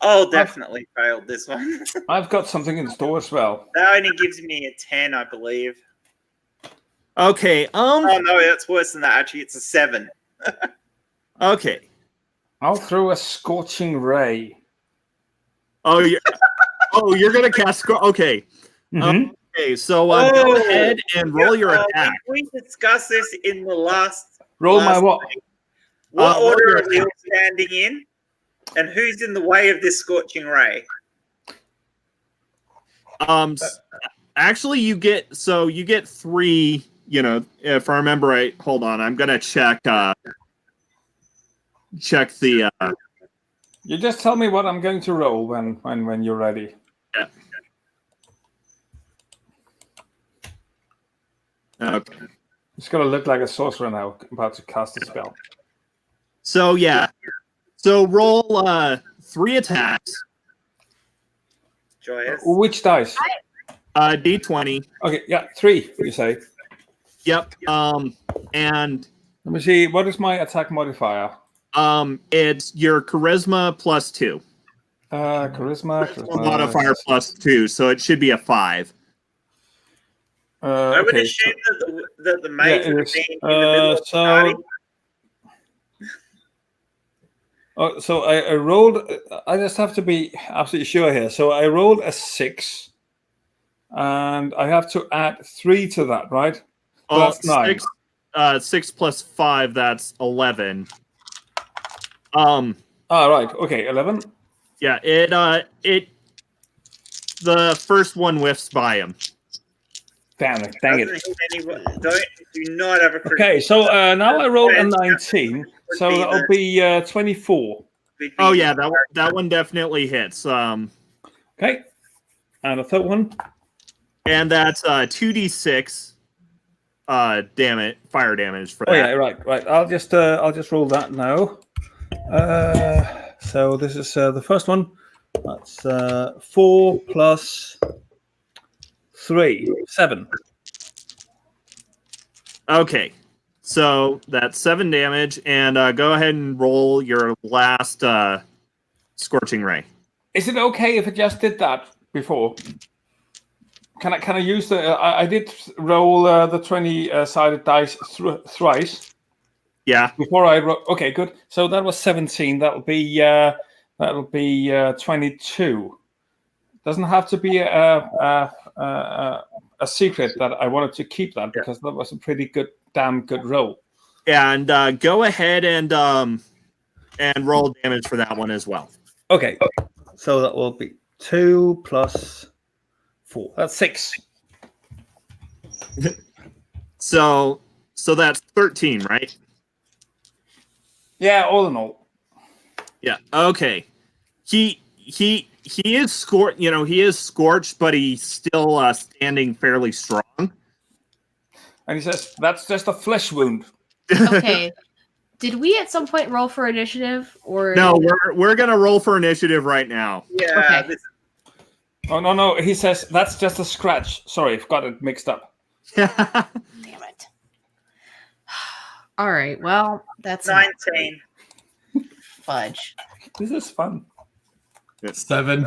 Oh, definitely failed this one. I've got something in store as well. That only gives me a 10, I believe. Okay. Oh no, that's worse than that. Actually, it's a 7. Okay. I'll throw a scorching ray. Oh, you're gonna cast. Okay. Mhm. Okay. So go ahead and roll your attack. We discussed this in the last. Roll my what? What roll order your are we all standing in? And who's in the way of this scorching ray? Actually, you get 3. If I remember right. Hold on, I'm gonna check. Check the. You just tell me what I'm going to roll when you're ready. Yeah. Okay. It's gonna look like a sorcerer now, about to cast a spell. So yeah. So roll 3 attacks. Joyous. Which dice? D20. Okay, yeah, 3. You say. Yep. And Let me see. What is my attack modifier? it's your charisma plus 2. Charisma. Modifier plus 2, so it should be a 5. I would Okay, assume that the mage it would is. be in the middle of the party. So I rolled. I just have to be absolutely sure here. So I rolled a 6, and I have to add 3 to that, right? So that's 9. 6 plus 5, that's 11. Right. Okay, 11. Yeah, it the first one whiffs by him. Dang it. Doesn't hit anyone. Do not have a critical. Okay, so now I rolled a 19, so that'll be 24. Oh yeah, that one definitely hits. Okay, and a third one. And that's 2d6 fire damage for that. Oh yeah, right. I'll just roll that now. So this is the first one. That's 4 plus 3, 7. Okay, so that's 7 damage, and go ahead and roll your last scorching ray. Is it okay if I just did that before? Can I use the? I did roll the 20-sided dice thrice. Yeah. Before I wrote, okay, good. So that was 17. That'll be 22. Doesn't have to be a secret that I wanted to keep that because that was a pretty damn good roll. And go ahead and roll damage for that one as well. Okay, so that will be 2 plus 4. That's 6. So that's 13, right? Yeah, all in all. Yeah. Okay. He is scorched. You know, he is scorched, but he's still standing fairly strong. And he says, "That's just a flesh wound." Okay. Did we at some point roll for initiative or No, we're gonna roll for initiative right now. Yeah. Okay. Oh no! He says that's just a scratch. Sorry, I've got it mixed up. Damn it. All right. Well, that's 19. fudge. This is fun. 7.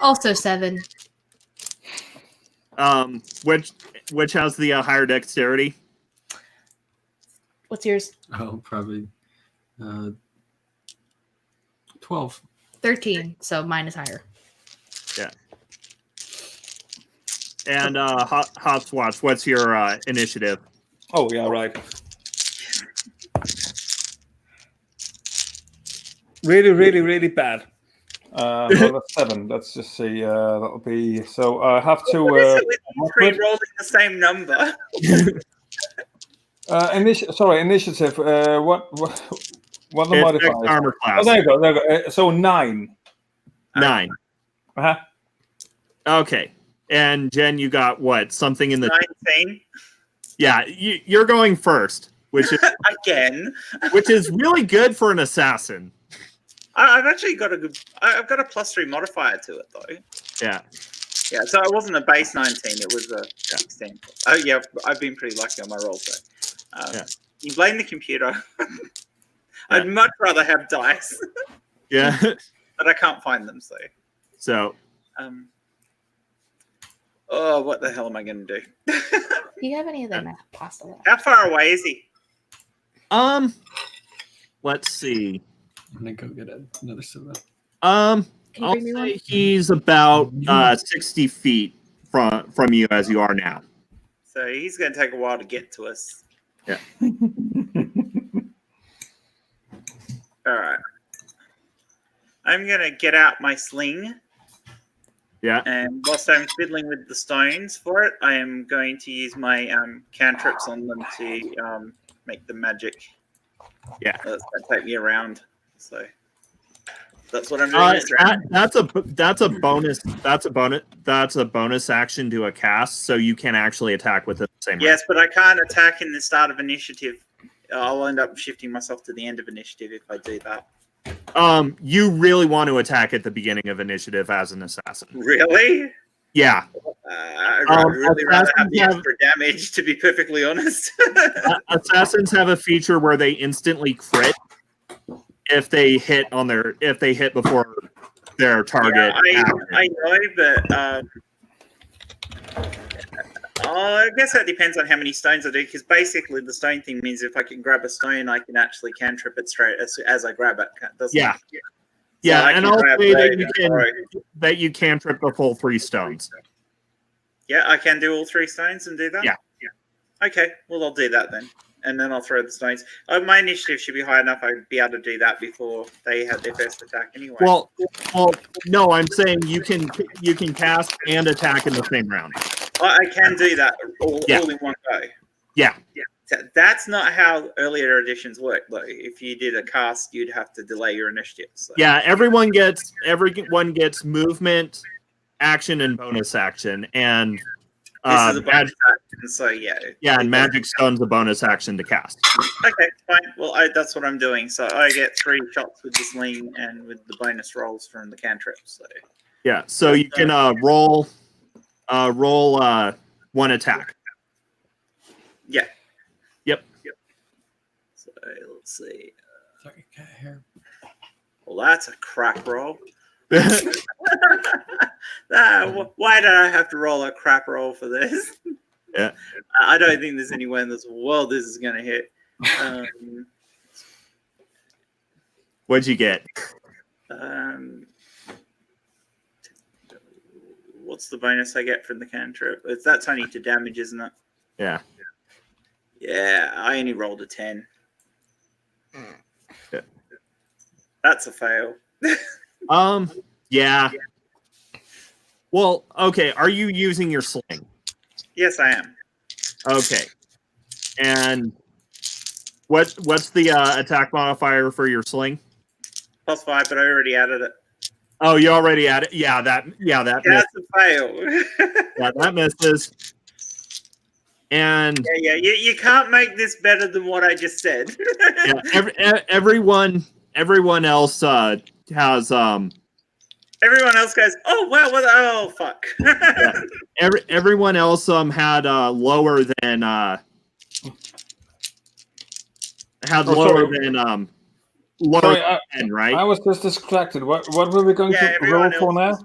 Also 7. Which has the higher dexterity? What's yours? Oh, probably 12. 13. So mine is higher. Yeah. And Hopswatch, what's your initiative? Oh yeah, right. Really, really, really bad. Well, that's 7. Let's just see. That'll be so. I have to. What is it with you three rolling the same number? Initiative. What the It's modifiers? next armor Oh, class. there you go. There you go. So 9. 9. Uh-huh. Okay. And Jen, you got what? Something in the 19. Yeah, you're going first, which is really good for an assassin. I've actually got I've got a +3 modifier to it though. Yeah. Yeah, so it wasn't a base 19, it was a 16. Oh yeah, I've been pretty lucky on my rolls though. Yeah. You blame the computer. I'd much rather have dice, Yeah. but I can't find them. So. Oh, what the hell am I going to do? Do you have any of that pasta left? How far away is he? Let's see. I'm gonna go get another soda. Can you I'll bring me one? say he's about 60 feet from you as you are now. So he's going to take a while to get to us. Yeah. All right. I'm going to get out my sling. Yeah. And whilst I'm fiddling with the stones for it, I am going to use my cantrips on them to make the magic. Yeah. That's going to take me around. So that's what I'm doing this round. That's a bonus. That's a bonus action to a cast, so you can actually attack with the same. Yes, but I can't attack in the start of initiative. I'll end up shifting myself to the end of initiative if I do that. You really want to attack at the beginning of initiative as an assassin. Really? Yeah. I'd really rather have the extra damage, to be perfectly honest. Assassins have a feature where they instantly crit if they hit before their target. Yeah, I know, but I guess that depends on how many stones I do, because basically the stone thing means if I can grab a stone, I can actually cantrip it straight as I grab it. Yeah. So Yeah, and I'll say that you cantrip the full 3 stones. Yeah, I can do all 3 stones and do that? Yeah. Okay, well, I'll do that then. And then I'll throw the stones. My initiative should be high enough I'd be able to do that before they have their first attack anyway. Well, no, I'm saying you can cast and attack in the same round. I can do that all in one go. Yeah. That's not how earlier editions work, though. If you did a cast, you'd have to delay your initiative. So. Yeah, everyone gets movement, action, and bonus action, and this is a bonus action, so yeah. Yeah, and Magic Stone's a bonus action to cast. Okay, fine. Well, that's what I'm doing. So I get 3 shots with the sling and with the bonus rolls from the cantrip. So yeah, so you can roll 1 attack. Yeah. Yep. So let's see. Sorry, cat hair. Well, that's a crap roll. Why did I have to roll a crap roll for this? Yeah. I don't think there's anywhere in this world this is going to hit. What'd you get? What's the bonus I get from the cantrip? That's only to damage, isn't it? Yeah. Yeah, I only rolled a 10. Yeah. That's a fail. Yeah. Well, okay. Are you using your sling? Yes, I am. Okay. And what's the attack modifier for your sling? +5, but I already added it. Oh, you already added. Yeah, that That's missed. a fail. Yeah, that misses. And yeah, you can't make this better than what I just said. yeah, everyone else has Everyone else goes, oh wow, oh fuck. everyone else had lower than lower Sorry, than 10, right? I was just distracted. What were we going Yeah, to everyone roll for else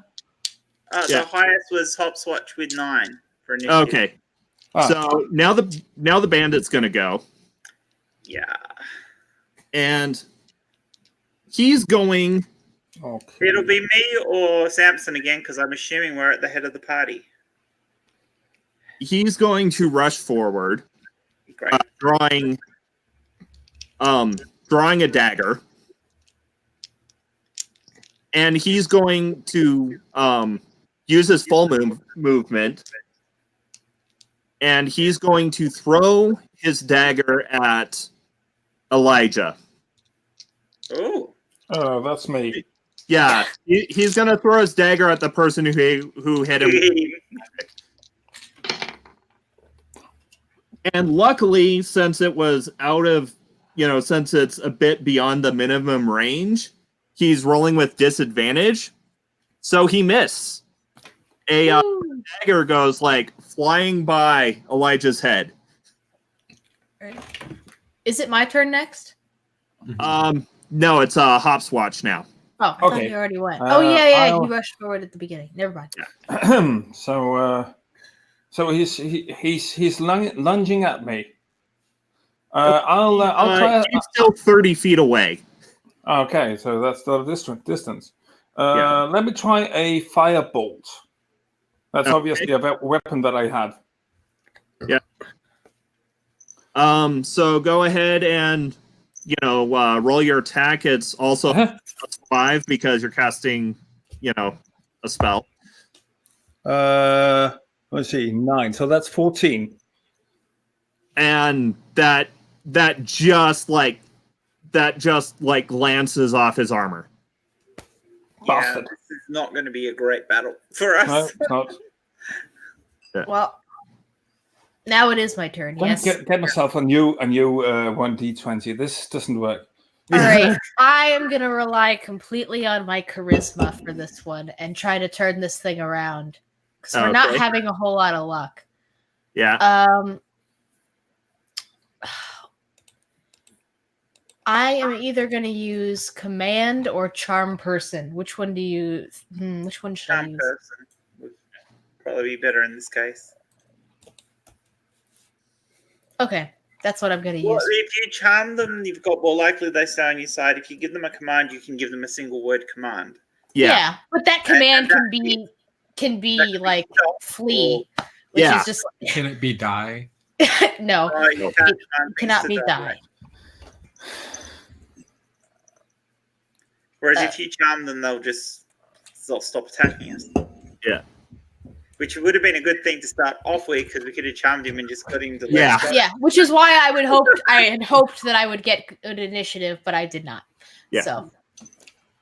now? The highest was Hopswatch with 9 for initiative. Okay. Ah. So now the bandit's gonna go. Yeah. And he's going. Okay. It'll be me or Samson again, because I'm assuming we're at the head of the party. He's going to rush forward, Great. drawing a dagger, and he's going to use his full movement, and he's going to throw his dagger at Elijah. Oh. Oh, that's me. Yeah, he's going to throw his dagger at the person who hit him. And luckily, since it was since it's a bit beyond the minimum range, he's rolling with disadvantage. So he missed. A dagger goes like flying by Elijah's head. Is it my turn next? No, it's Hopswatch now. Oh, I thought you already went. You rushed forward at the beginning. Never mind. Yeah. So he's lunging at me. I'll try. He's still 30 feet away. Okay, so that's the distance. Let me try a firebolt. That's obviously a weapon that I have. Yeah. So go ahead and roll your attack. It's also +5 because you're casting, a spell. Let's see, 9. So that's 14. And that just glances off his armor. Yeah, Bastard. this is not going to be a great battle for us. No, it's not. Well, now it is my turn. Yes. Get myself a new 1d20. This doesn't work. All right. I am going to rely completely on my charisma for this one and try to turn this thing around because we're not having a whole lot of luck. Yeah. I am either going to use command or charm person. Which one do you? Which one should I use? Person would probably be better in this case. Okay, that's what I'm going to Well, use. if you charm them, you've got more likely they stay on your side. If you give them a command, you can give them a single word command. Yeah, but that command can be like flee, which is just. Can it be die? No, You it cannot be die. Whereas if you charm them, they'll stop attacking us. Yeah. Which would have been a good thing to start off with, because we could have charmed him and just got him to Yeah, which is why I had hoped that I would get good initiative, but I did not. Yeah. So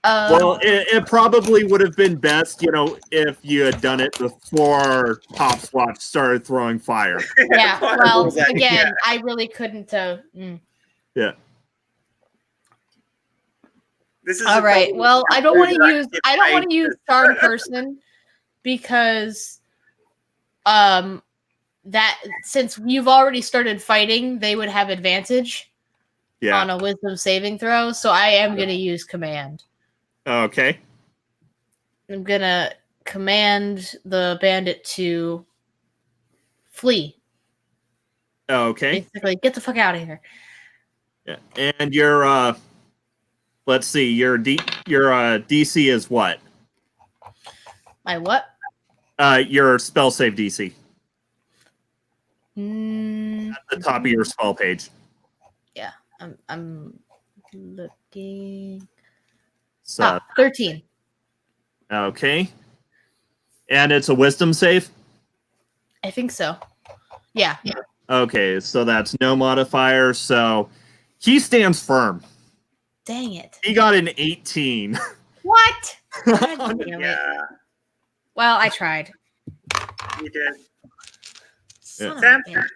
well, it probably would have been best, if you had done it before Hopswatch started throwing fire. Yeah, well, again, I really couldn't. Yeah. This is all right. Well, I don't want to use charm person because that since you've already started fighting, they would have advantage on a wisdom saving throw. So I am going to use command. Okay. I'm going to command the bandit to flee. Okay. Basically, get the fuck out of here. Yeah. And your let's see, your DC is what? My what? Your spell save DC. At the top of your spell page. Yeah, I'm looking. So 13. Okay. And it's a wisdom save? I think so. Yeah. Okay, so that's no modifier. So he stands firm. Dang it. He got an 18. What? God damn it. Yeah, Well, I tried. you did. Son of a Sam, bitch.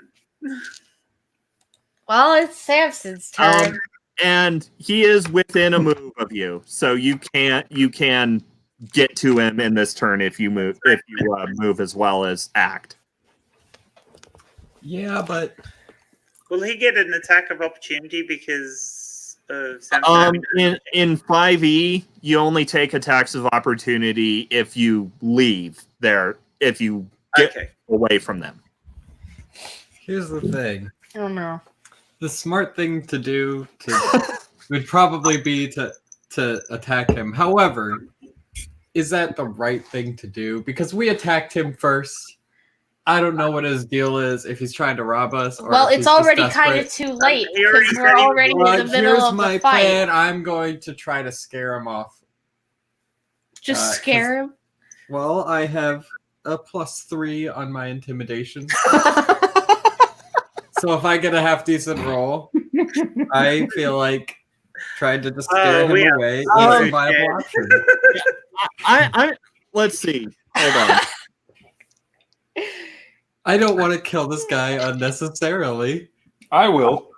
Well, it's Samson's turn. And he is within a move of you, so you can get to him in this turn if you move as well as act. Yeah, but will he get an attack of opportunity because of Samson? In 5e, you only take attacks of opportunity if you leave there, if you get Okay. away from them. here's the thing. Oh no. The smart thing to do would probably be to attack him. However, is that the right thing to do? Because we attacked him first. I don't know what his deal is, if he's trying to rob us. Or Well, if it's he's just already kind of desperate. too late He already because said we're he- already in the But middle here's of my the fight. plan. I'm going to try to scare him off. Just scare him. Well, I have a +3 on my intimidation. So if I get a half decent roll, I feel like trying to just scare him away is a viable option. I let's see. Hold on. I don't want to kill this guy unnecessarily. I will.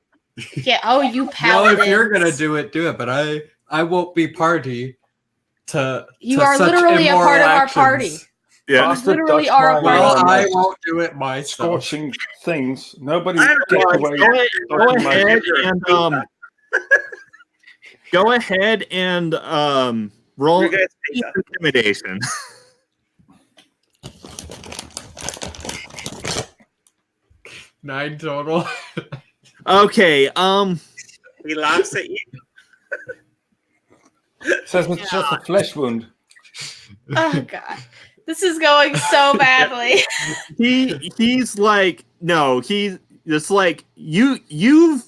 Yeah. Oh, you No, paladins. if you're gonna do it, but I won't be party to. You to are such literally a part of immoral our actions. party. Yeah. Bastard literally Dutch are a flag Well, on I won't do it myself. scorching things. Nobody I don't gets know. away. Go my- ahead and go ahead and roll You guys say so. intimidation. 9 total. Okay. He laughs at you. Says it's just a flesh wound. Oh god. This is going so badly. He's like, no, it's like you've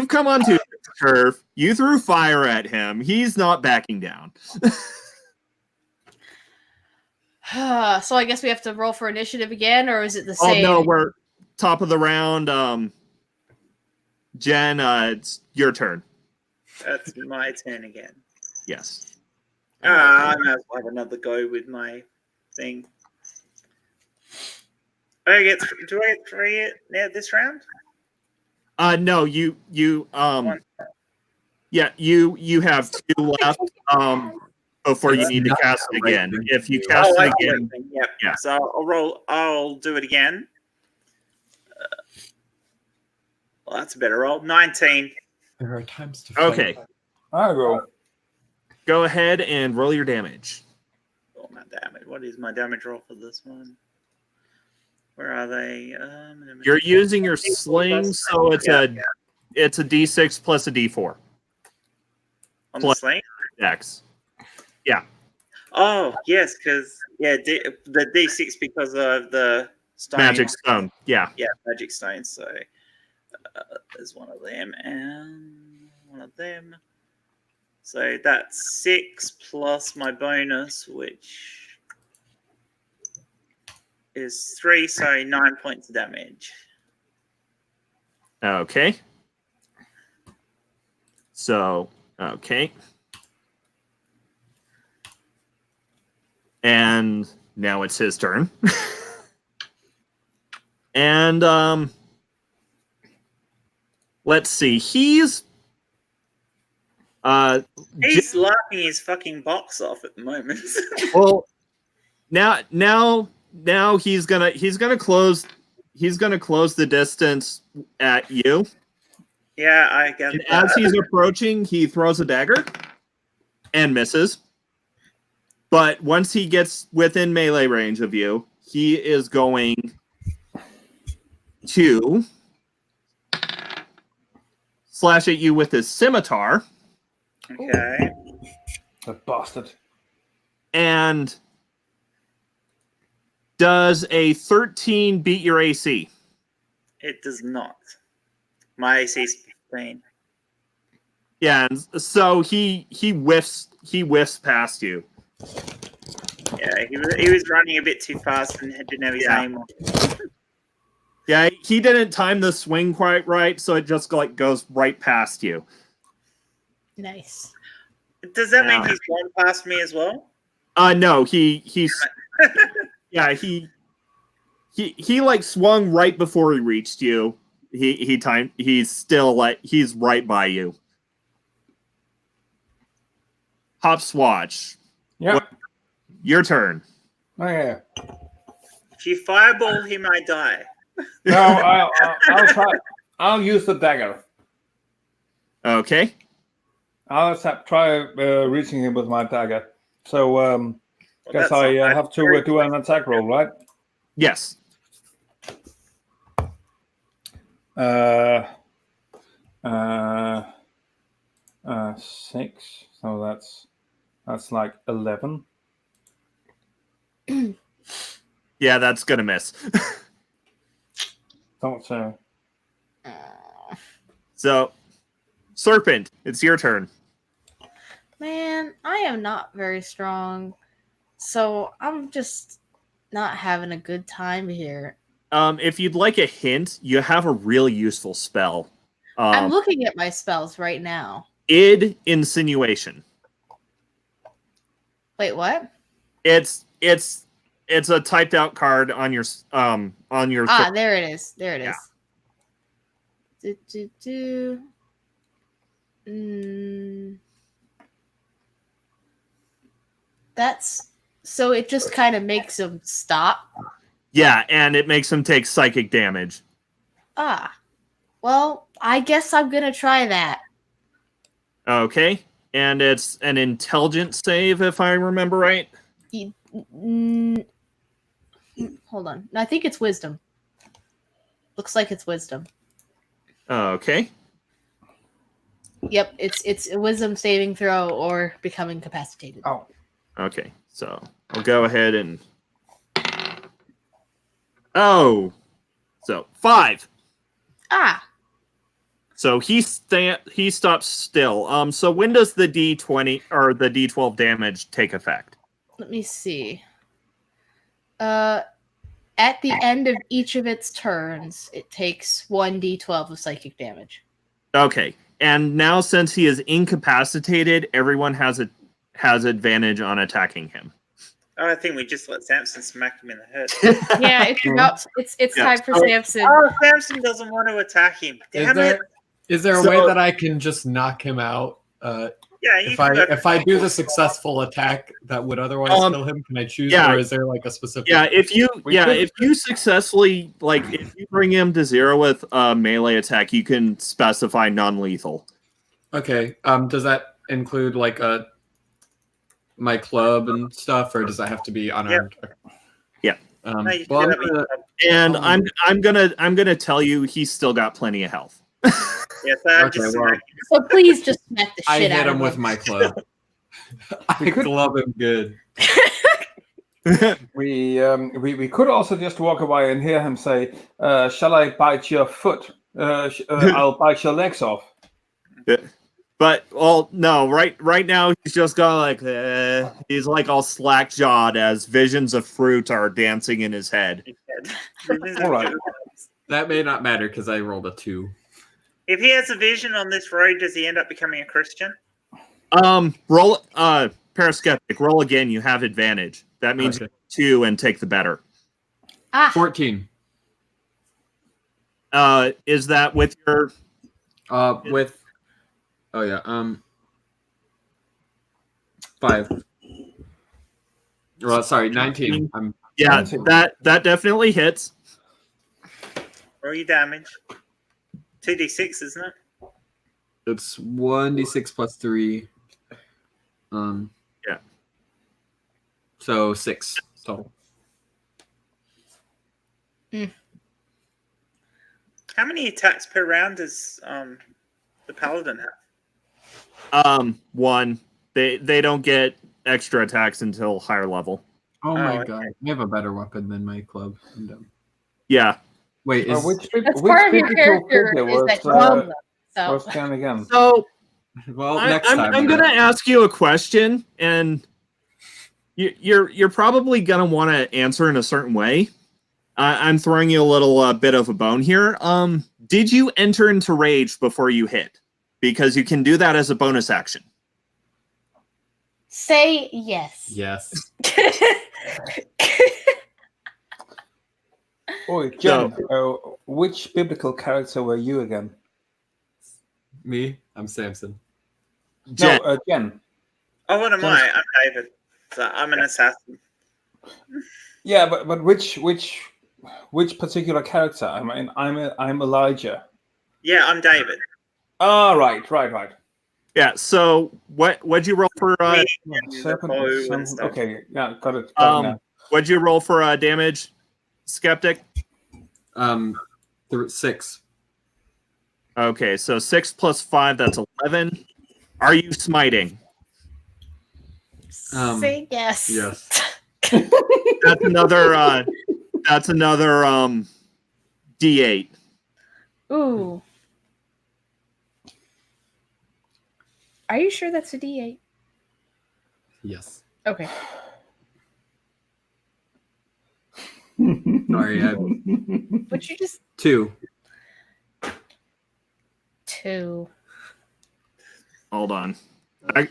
come onto his turf. You threw fire at him. He's not backing down. So I guess we have to roll for initiative again, or is it the Oh same? no, we're top of the round. Jen, it's your turn. That's my turn again. Yes. I might as well have another go with my thing. Do I get 3 now this round? No, you yeah, you have 2 left before you need to cast it again. If you cast it again, Yep. yeah. So I'll do it again. Well, that's a better roll. 19. There are times to fight. okay. I will. Go ahead and roll your damage. Oh, my damage. What is my damage roll for this one? Where are they? You're using your sling, so it's a D6 plus a D4 on the plus- sling. Dex. Oh yes, because the D6 because of the stone. Magic stone. Yeah. Yeah, magic stone. So there's one of them and one of them. So that's 6 plus my bonus, which is 3, so 9 points of damage. Okay. So, okay. And now it's his turn. And let's see. He's He's laughing his fucking box off at the moment. well now he's gonna close the distance at you. Yeah, I get And that. as he's approaching, he throws a dagger and misses. But once he gets within melee range of you, he is going to slash at you with his scimitar. Okay. That bastard. And does a 13 beat your AC? It does not. My AC is 15. Yeah, and so he whiffs past you. Yeah, he was running a bit too fast and didn't have his Yeah. aim on. Yeah, he didn't time the swing quite right, so it just like goes right past you. Nice. Does that mean Yeah. he's gone past me as well? No, he's yeah, he like swung right before he reached you. He's still like he's right by you. Hopswatch. Yep. Your turn. Okay. If you fireball him, I die. No, I'll try. I'll use the dagger. Okay. I'll try reaching him with my dagger. So Well, guess that's I not bad. have to do an attack roll, right? Yes. 6. So that's like 11. Yeah, that's gonna miss. Don't say. So, Serpent, it's your turn. Man, I am not very strong. So I'm just not having a good time here. If you'd like a hint, you have a really useful spell. I'm looking at my spells right now. Insinuation. Wait, what? It's a typed out card on your Ah, there it is. There it is. Yeah. That's so it just kind of makes them stop. Yeah, and it makes him take psychic damage. Ah, well, I guess I'm gonna try that. Okay, and it's an intelligence save if I remember right. Hold on, I think it's wisdom. Looks like it's wisdom. Okay. Yep, it's a wisdom saving throw or become incapacitated. Oh. Okay, so I'll go ahead and. Oh, so 5. Ah, So he stops still. So when does the D20 or the D12 damage take effect? let me see. At the end of each of its turns, it takes 1d12 of psychic damage. Okay, and now since he is incapacitated, everyone has advantage on attacking him. Oh, I think we just let Samson smack him in the head. Yeah, it's about it's Yeah, time for so- Samson. Oh, Samson doesn't want to attack him. Damn it. Is there a So- way that I can just knock him out? Yeah, you If can go if I do the successful attack that would otherwise kill him, can I choose, yeah. or is there like a specific? Yeah, if could- you successfully if you bring him to 0 with a melee attack, you can specify non-lethal. Okay. Does that include like my club and stuff, or does that have to be unarmed? Yeah. No, you can Well, do I'm that gonna, And Um, I'm gonna tell you he's still got plenty of health. Yes, I Okay, just well, So please just smack the I shit hit out of him with my club. I could- club him good. We could also just walk away and hear him say, "Shall I bite your foot? I'll bite your legs off." But well, no, right now he's just gone like he's like all slack jawed as visions of fruit are dancing in his head. All right. That may not matter because I rolled a 2. If he has a vision on this road, does he end up becoming a Christian? Roll paraskeptic, roll again, you have advantage. That means Okay. 2 and take the better. Ah, 14. Is that with your With oh yeah, 5. Well, sorry, 19. yeah, 19. that definitely hits. Roll your damage. 2d6, isn't it? It's 1d6 plus 3. Yeah. So 6 total. How many attacks per round does the paladin have? 1. They don't get extra attacks until higher level. Oh my okay. god, I have a better weapon than my club. I'm dumb. Yeah. Wait, is that's part of your character is that you love them. So was down again? So well next time. I'm gonna ask you a question, and you're probably gonna want to answer in a certain way. I'm throwing you a little bit of a bone here. Did you enter into rage before you hit? Because you can do that as a bonus action. Say yes. Yes. Oh, Jen, which biblical character were you again? Me? I'm Samson. Jen. No, Jen. Oh, what am Jen's- I? I'm David. So I'm an assassin. Yeah, but which particular character? I mean, I'm Elijah. Yeah, I'm David. Ah, right. Yeah. So what'd you roll for? Me and the Serpent bow with and some. stuff. Okay, yeah, got it. What'd you roll for damage, Skeptic? 6. Okay, so 6 plus 5, that's 11. Are you smiting? Say yes. Yes. That's another. That's another D8. Ooh. Are you sure that's a D8? Yes. Okay. Sorry, But you just 2. 2. Hold on. I'm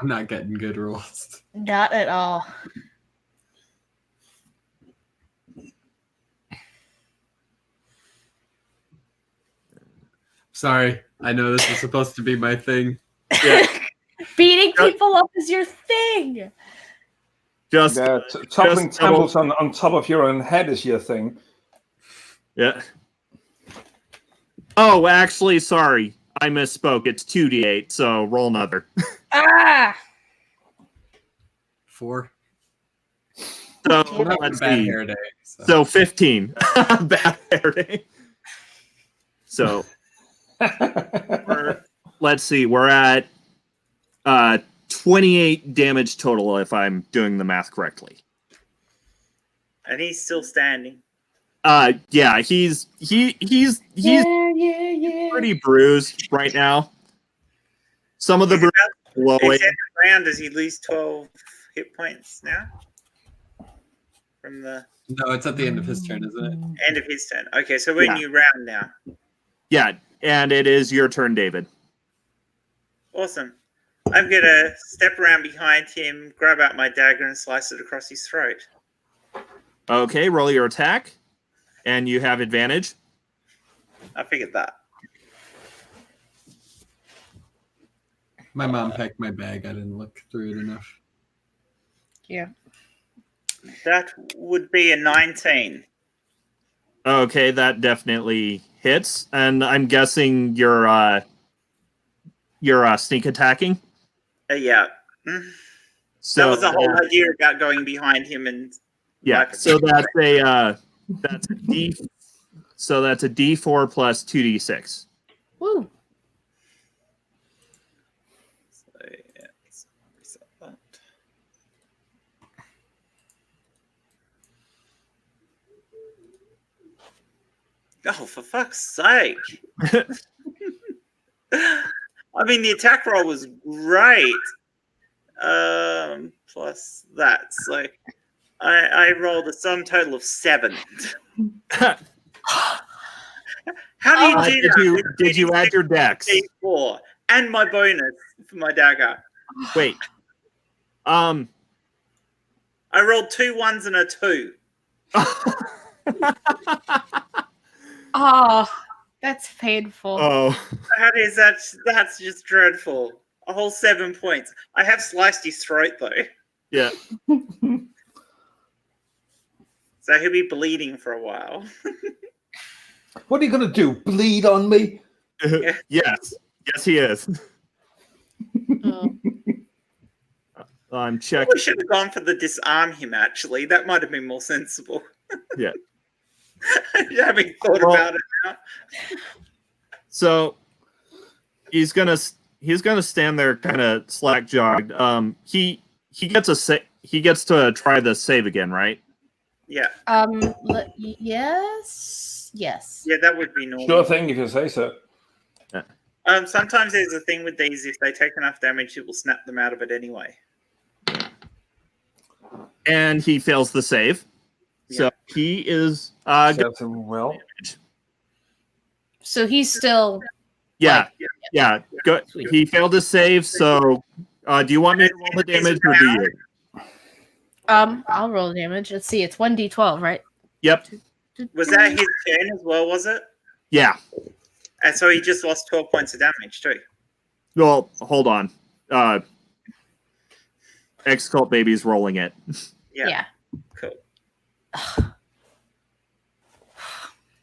not getting good rolls. Not at all. Sorry. I know this is supposed to be my thing. Yeah, Beating people up is your thing. just Toppling just double- tables on top of your own head is your thing. yeah. Oh, actually, sorry, I misspoke. It's 2d8. So roll another. Ah. 4. So I'm having a let's bad see. hair day. So 15. Bad hair day. So let's see. We're at 28 damage total, if I'm doing the math correctly. And he's still standing. Yeah, he's pretty bruised right now. Some of the He's bruise about glowing. extended round. Does he lose 12 hit points now? From the No, it's at the end of his turn, isn't it? end of his turn. Okay, so we're in Yeah. new round now. Yeah, and it is your turn, David. Awesome. I'm going to step around behind him, grab out my dagger, and slice it across his throat. Okay, roll your attack, and you have advantage. I figured that. My mom packed my bag. I didn't look through it enough. Yeah. That would be a 19. Okay, that definitely hits, and I'm guessing you're sneak attacking. Yeah. Mm. So That was the whole idea about going behind him and yeah. So that's a D. So that's a D4 plus 2d6. Woo. So, yeah, let's reset that. Oh, for fuck's sake. I mean, the attack roll was great. Plus that. So I rolled a sum total of 7. How do you do that? Did you add your dex? D4 and my bonus for my dagger. Wait. I rolled 2 1s and a 2. Oh, that's painful. Oh. How is that? That's just dreadful. A whole 7 points. I have sliced his throat though, Yeah. so he'll be bleeding for a while. What are you gonna do? Bleed on me? Yes. Yes, he is. Oh. I'm checking. We should have gone for the disarm him. Actually, that might have been more sensible. Yeah. Having thought about it now. So he's gonna stand there kind of slack jogged. He gets to try the save again, right? Yeah, Yes. yeah, that would be normal. Sure thing if you say so. Sometimes there's a thing with these: if they take enough damage, it will snap them out of it anyway. And he fails the save. So Yeah. he is Go, Well, So he's still yeah, yeah. Go, Sweet. he failed to save, so do you want me to roll the damage or do you? I'll roll damage. Let's see, it's 1d12, right? Yep. Was that his turn as well, was it? Yeah. And so he just lost 12 points of damage too. Well, hold on. X-Cult Baby's rolling it. Yeah. Cool.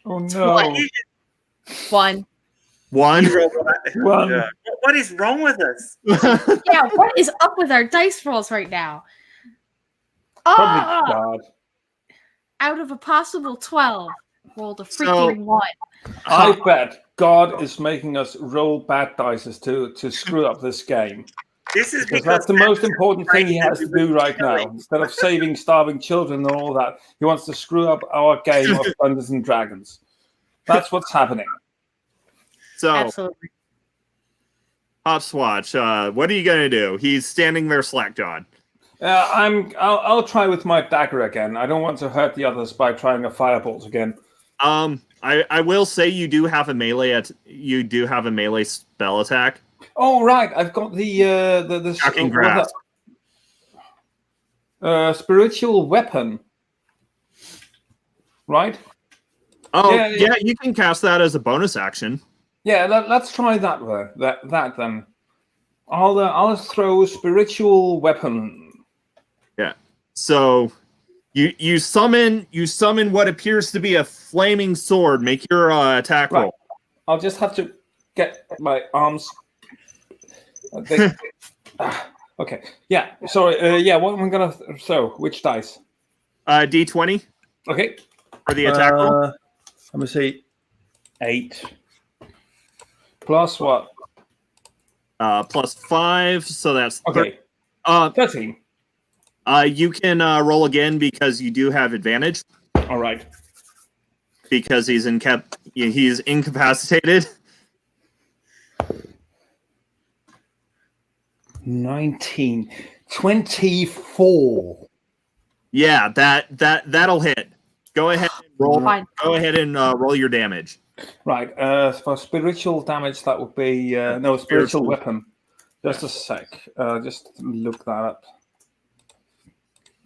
oh no. One. One. You rolled that. One. Yeah. What is wrong with us? Yeah, what is up with our dice rolls right now? Probably Oh, God. out of a possible 12, rolled a So- freaking 1. I bet God is making us roll bad dice to screw up this game. This is Because because that's the most important thing he afraid has that to we do would right kill now. him. Instead of saving starving children and all that, he wants to screw up our game of Dungeons and Dragons. That's what's happening. So, Absolutely. Hopswatch, what are you gonna do? He's standing there slack-jawed. I'll try with my dagger again. I don't want to hurt the others by trying a firebolt again. I will say you do have a melee spell attack. Oh right, I've got the Shocking grasp. spiritual weapon. Right? Oh Yeah, yeah, you can cast that as a bonus action. Yeah, let's try that way. That then. I'll throw spiritual weapon. Yeah. So you summon what appears to be a flaming sword. Make your attack Right. roll. I'll just have to get my arms. Okay. Yeah. Sorry. Yeah. What am I gonna throw? Which dice? D20 Okay. for the attack roll. Let me see. 8 plus what? Plus 5, so that's Okay. 13. You can roll again because you do have advantage All right. because he's incapacitated. 19. 24. Yeah, that'll hit. Go ahead and roll. Fine. Go ahead and roll your damage. Right. For spiritual damage, that would be no spiritual Spiritual. weapon. Just a sec. Just look that up.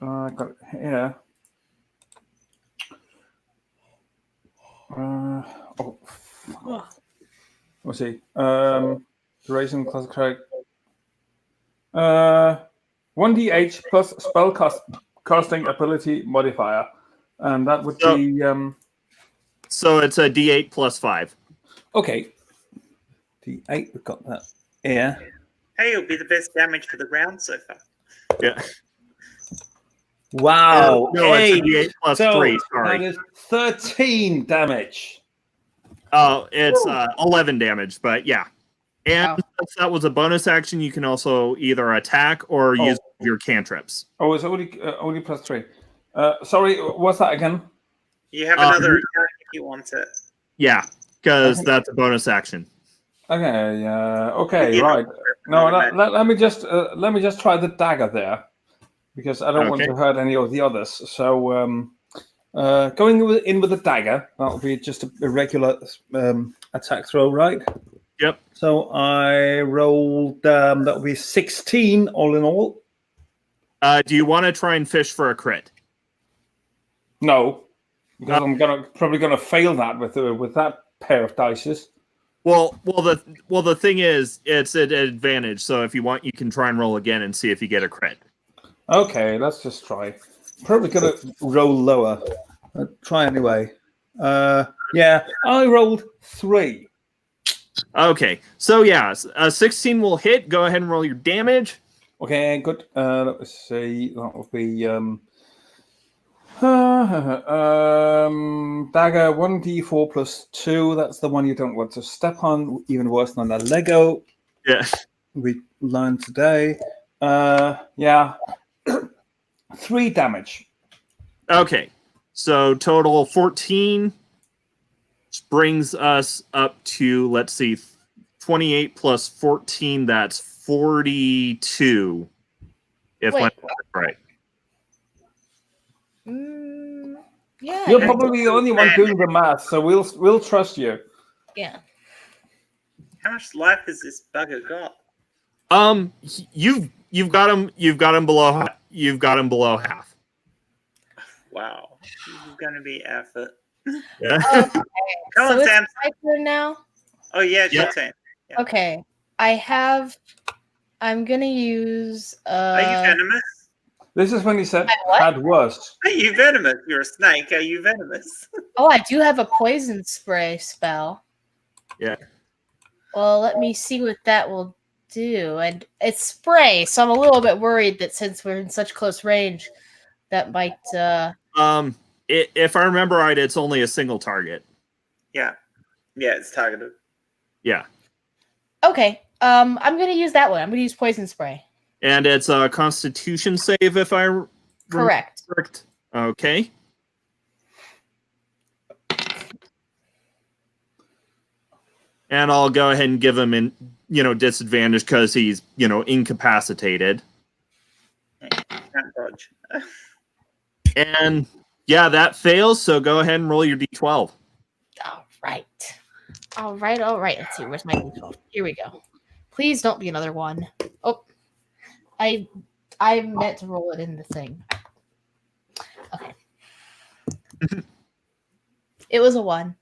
I got it here. Oh, let's see. Duration class correct. 1d8 plus spell casting ability modifier, and that would So- be So it's a D8 plus 5. okay. D8, we've got that here. hey, it'll be the best damage for the round so far. Yeah. Wow. No, it's a 8. D8 plus So 3. that Sorry. is 13 damage. Oh, it's 11 damage, but yeah. And Wow. since that was a bonus action, you can also either attack or use your cantrips. Oh, it's only plus 3. Sorry, what's that again? You have another attack if you want it. Yeah, because Okay. that's a bonus action. Okay. Okay. You Right. know, No. automatic. Let me just try the dagger there, because I don't want Okay. to hurt any of the others. So going in with the dagger, that'll be just a regular attack throw, right? Yep. So I rolled that'll be 16 all in all. Do you want to try and fish for a crit? No, because I'm probably gonna fail that with that pair of dices. Well, the thing is, it's an advantage. So if you want, you can try and roll again and see if you get a crit. Okay, let's just try. Probably gonna roll lower. Try anyway. Yeah, I rolled 3. Okay, so yeah, 16 will hit. Go ahead and roll your damage. Okay, good. Let's see. That will be dagger 1d4 plus 2. That's the one you don't want to step on. Even worse than a Lego. Yeah. We learned today. Yeah. 3 damage. Okay, so total 14, which brings us up to, let's see, 28 plus 14, that's 42, if Wait. my math is right. Yeah. You're probably the only one doing the math, so we'll trust you. Yeah. How much life has this bugger got? You've got him below half. Wow. This is going to be effort. Yeah. Come So on, it's Sam. my turn now. Oh, yeah, it's Yeah. your turn. Yeah. Okay. I'm gonna use Are you venomous? This is when he said what? had worse. Are you venomous? You're a snake. Are you venomous? Oh, I do have a poison spray spell. Yeah. Well, let me see what that will do. And it's spray, so I'm a little bit worried that since we're in such close range, that might If I remember right, it's only a single target. Yeah. Yeah, it's targeted. Yeah. Okay. I'm gonna use that one. I'm gonna use poison spray. And it's a Constitution save, if I remember Correct. correct. Okay. And I'll go ahead and give him disadvantage because he's incapacitated. Can't dodge. And yeah, that fails. So go ahead and roll your d12. All right. Let's see. Where's my D12? Here we go. Please don't be another one. Oh, I meant to roll it in the thing. Okay. It was a 1.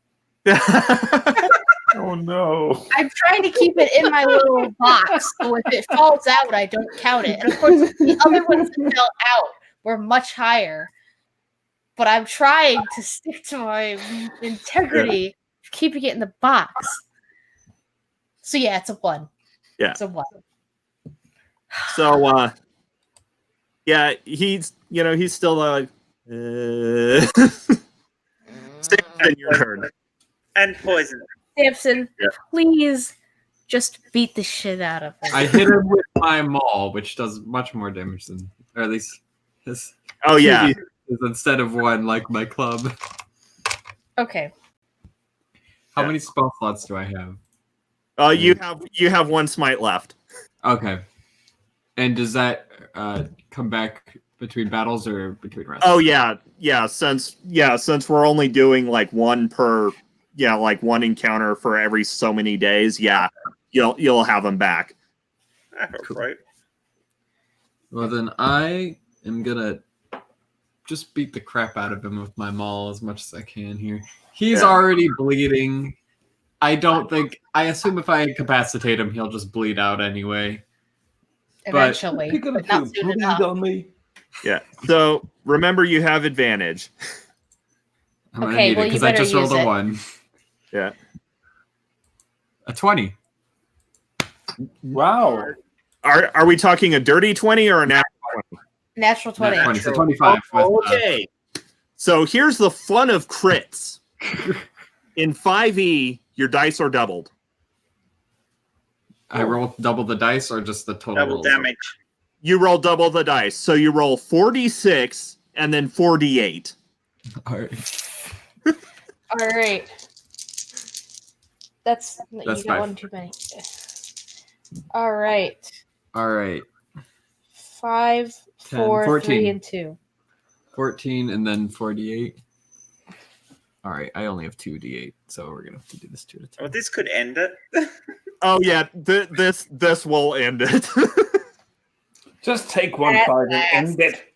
Oh no! I'm trying to keep it in my little box, so if it falls out, I don't count it. And of course, the other ones that fell out were much higher. But I'm trying to stick to my integrity of keeping it in the box. So yeah, it's a 1. Yeah. It's a 1. So yeah, he's still like Samson, your turn. And poison. Samson, Yeah. please just beat the shit out of him. I hit him with my maul, which does much more damage than, or at least his. Oh yeah. Is instead of 1, like my club. Okay. How Yeah. many spell slots do I have? You have 1 smite left. Okay. And does that come back between battles or between rests? Oh yeah. Since we're only doing like one encounter for every so many days. Yeah, you'll have them back. Cool. Right. Well, then I am gonna just beat the crap out of him with my maul as much as I can here. He's Yeah. already bleeding. I assume if I incapacitate him, he'll just bleed out anyway. Eventually. Pick But up not to soon bleed enough. on me. Yeah. So remember, you have advantage. I'm gonna Okay, need well, it you because I better just rolled use a it. 1. Yeah. A 20. Wow. Are we talking a dirty 20 or a natural 20? Natural 20. Not 20, so 25. Okay. So here's the fun of crits. In 5e, your dice are doubled. I roll double the dice or just the total Double rolls? damage. You roll double the dice. So you roll 4d6 and then 4d8. All right. All right. That's you got 5. 1 too many. All right. All right. 5, 10, 4, 3, 14. and 2. 14 and then 48. All right. I only have 2d8, so we're gonna have to do this 2 at a time. Well, this could end it. Oh yeah, this will end it. Just take 1 At bite and end it.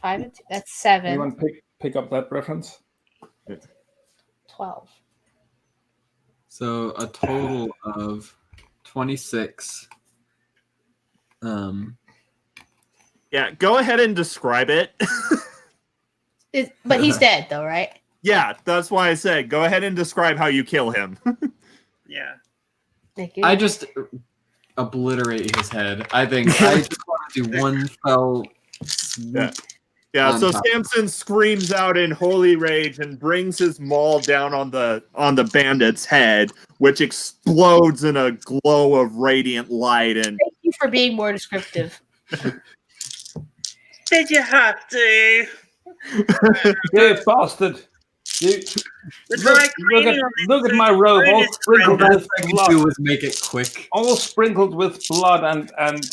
5 and 2. That's 7. Anyone pick up that reference? 12. So a total of 26. Yeah, go ahead and describe it. But he's dead, though, right? Yeah, that's why I said go ahead and describe how you kill him. Yeah. Thank you. I just obliterate his head. I think I just want to do one fell swoop. Yeah. Yeah, On so top. Samson screams out in holy rage and brings his maul down on the bandit's head, which explodes in a glow of radiant light. And Thank you for being more descriptive. Did you have to? Dead bastard. Look at my robe, all sprinkled with I could blood. do was make it quick. All sprinkled with blood and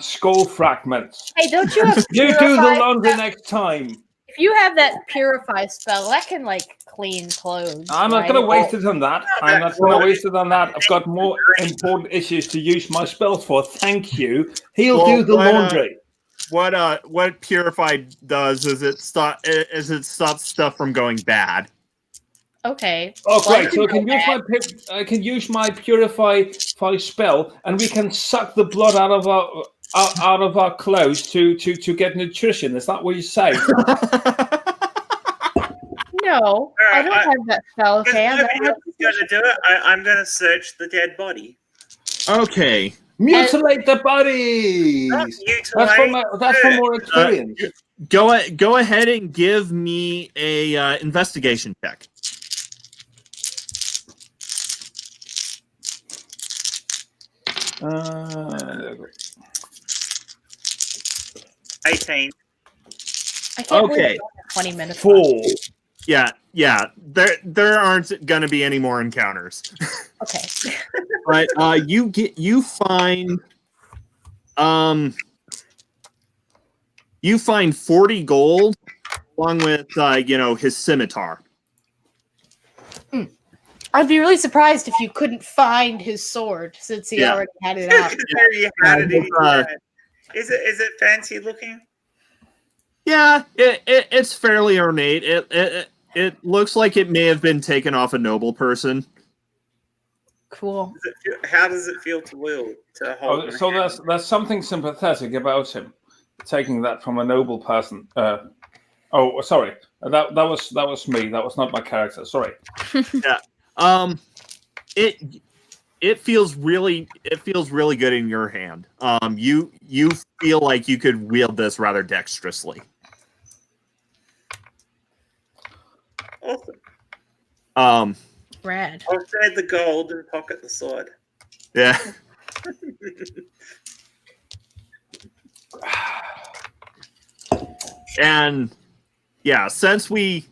skull fragments. Hey, don't you have You do the purify laundry spell? next time. If you have that purify spell, that can like clean clothes. I'm not right? going to waste it on that. I'm not going to waste it on that. I've got more important issues to use my spells for. Thank you. He'll do the laundry. What purified does is it stops stuff from going bad. Okay. Oh, Well, great! So I can use my purify spell, and we can suck the blood out of our clothes to get nutrition. Is that what you say? No, I don't have that spell. Okay, I'm going to do it. I'm going to search the dead body. Okay. Mutilate the bodies. That's for more experience. Go ahead and give me a investigation check. Uh, 18. I can't Okay. believe 20 minutes. 4. Yeah. There aren't gonna be any more encounters. Okay. But you find 40 gold along with his scimitar. I'd be really surprised if you couldn't find his sword since he Yeah. already had it out. Is it fancy looking? Yeah, it's fairly ornate. It looks like it may have been taken off a noble person. Cool. How does it feel to wield? To hold? So there's something sympathetic about him taking that from a noble person. Sorry, that was me. That was not my character. Sorry. Yeah. It feels really good in your hand. You feel like you could wield this rather dexterously. Awesome. Rad. I'll trade the gold and pocket the sword. Yeah. And yeah, since we,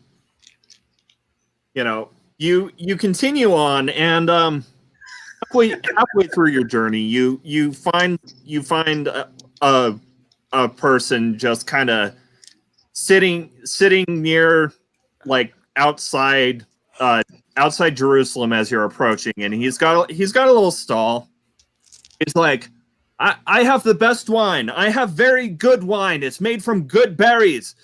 you continue on, and halfway through your journey, you find a person just kind of sitting near, like, outside Jerusalem as you're approaching, and he's got a little stall. He's like, I have the best wine. I have very good wine. It's made from good berries.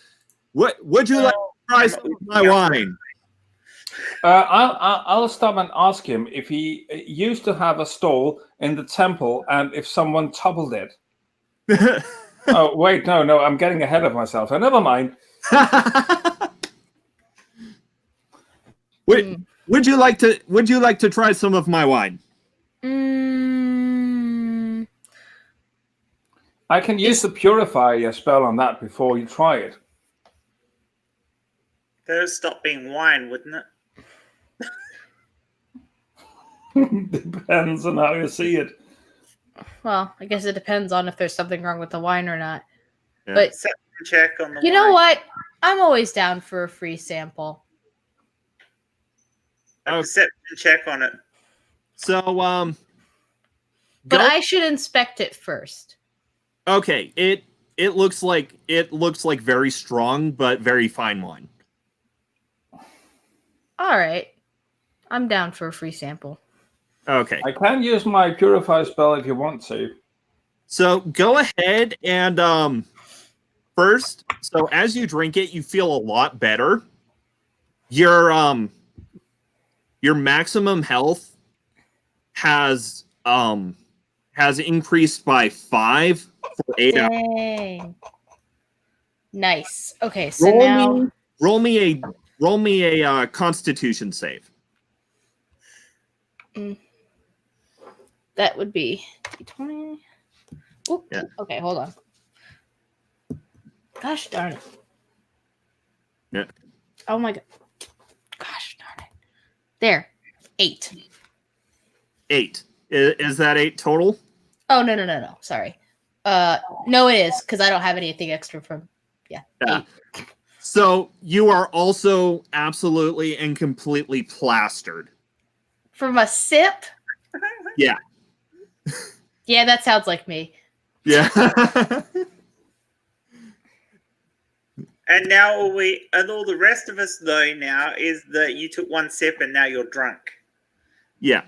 Would you like to try some of my wine? I'll stop and ask him if he used to have a stall in the temple and if someone toppled it. Oh, wait, no, I'm getting ahead of myself. Never mind. Would you like to try some of my wine? I can use the purify spell on that before you try it. That would stop being wine, wouldn't it? Depends on how you see it. Well, I guess it depends on if there's something wrong with the wine or not. Yeah. But Perception check on the you wine. know what? I'm always down for a free sample. A perception check on it. So But I should inspect it first. okay, it looks like very strong but very fine wine. All right. I'm down for a free sample. Okay. I can use my purify spell if you want to. So go ahead and first, so as you drink it, you feel a lot better. Your maximum health has increased by 5 for 8 hours. Dang. Nice. Okay, so Roll me a Constitution save. That would be 20. Oop. Yeah. Okay, hold on. Gosh darn it. Yeah. Oh my god. Gosh darn it. There. 8. 8. Is that 8 total? Oh no. Sorry. No, it is because I don't have anything extra from. Yeah. Yeah. 8. So you are also absolutely and completely plastered. From a sip? Yeah. Yeah, that sounds like me. Yeah. And now all the rest of us know now is that you took one sip and now you're drunk. Yeah.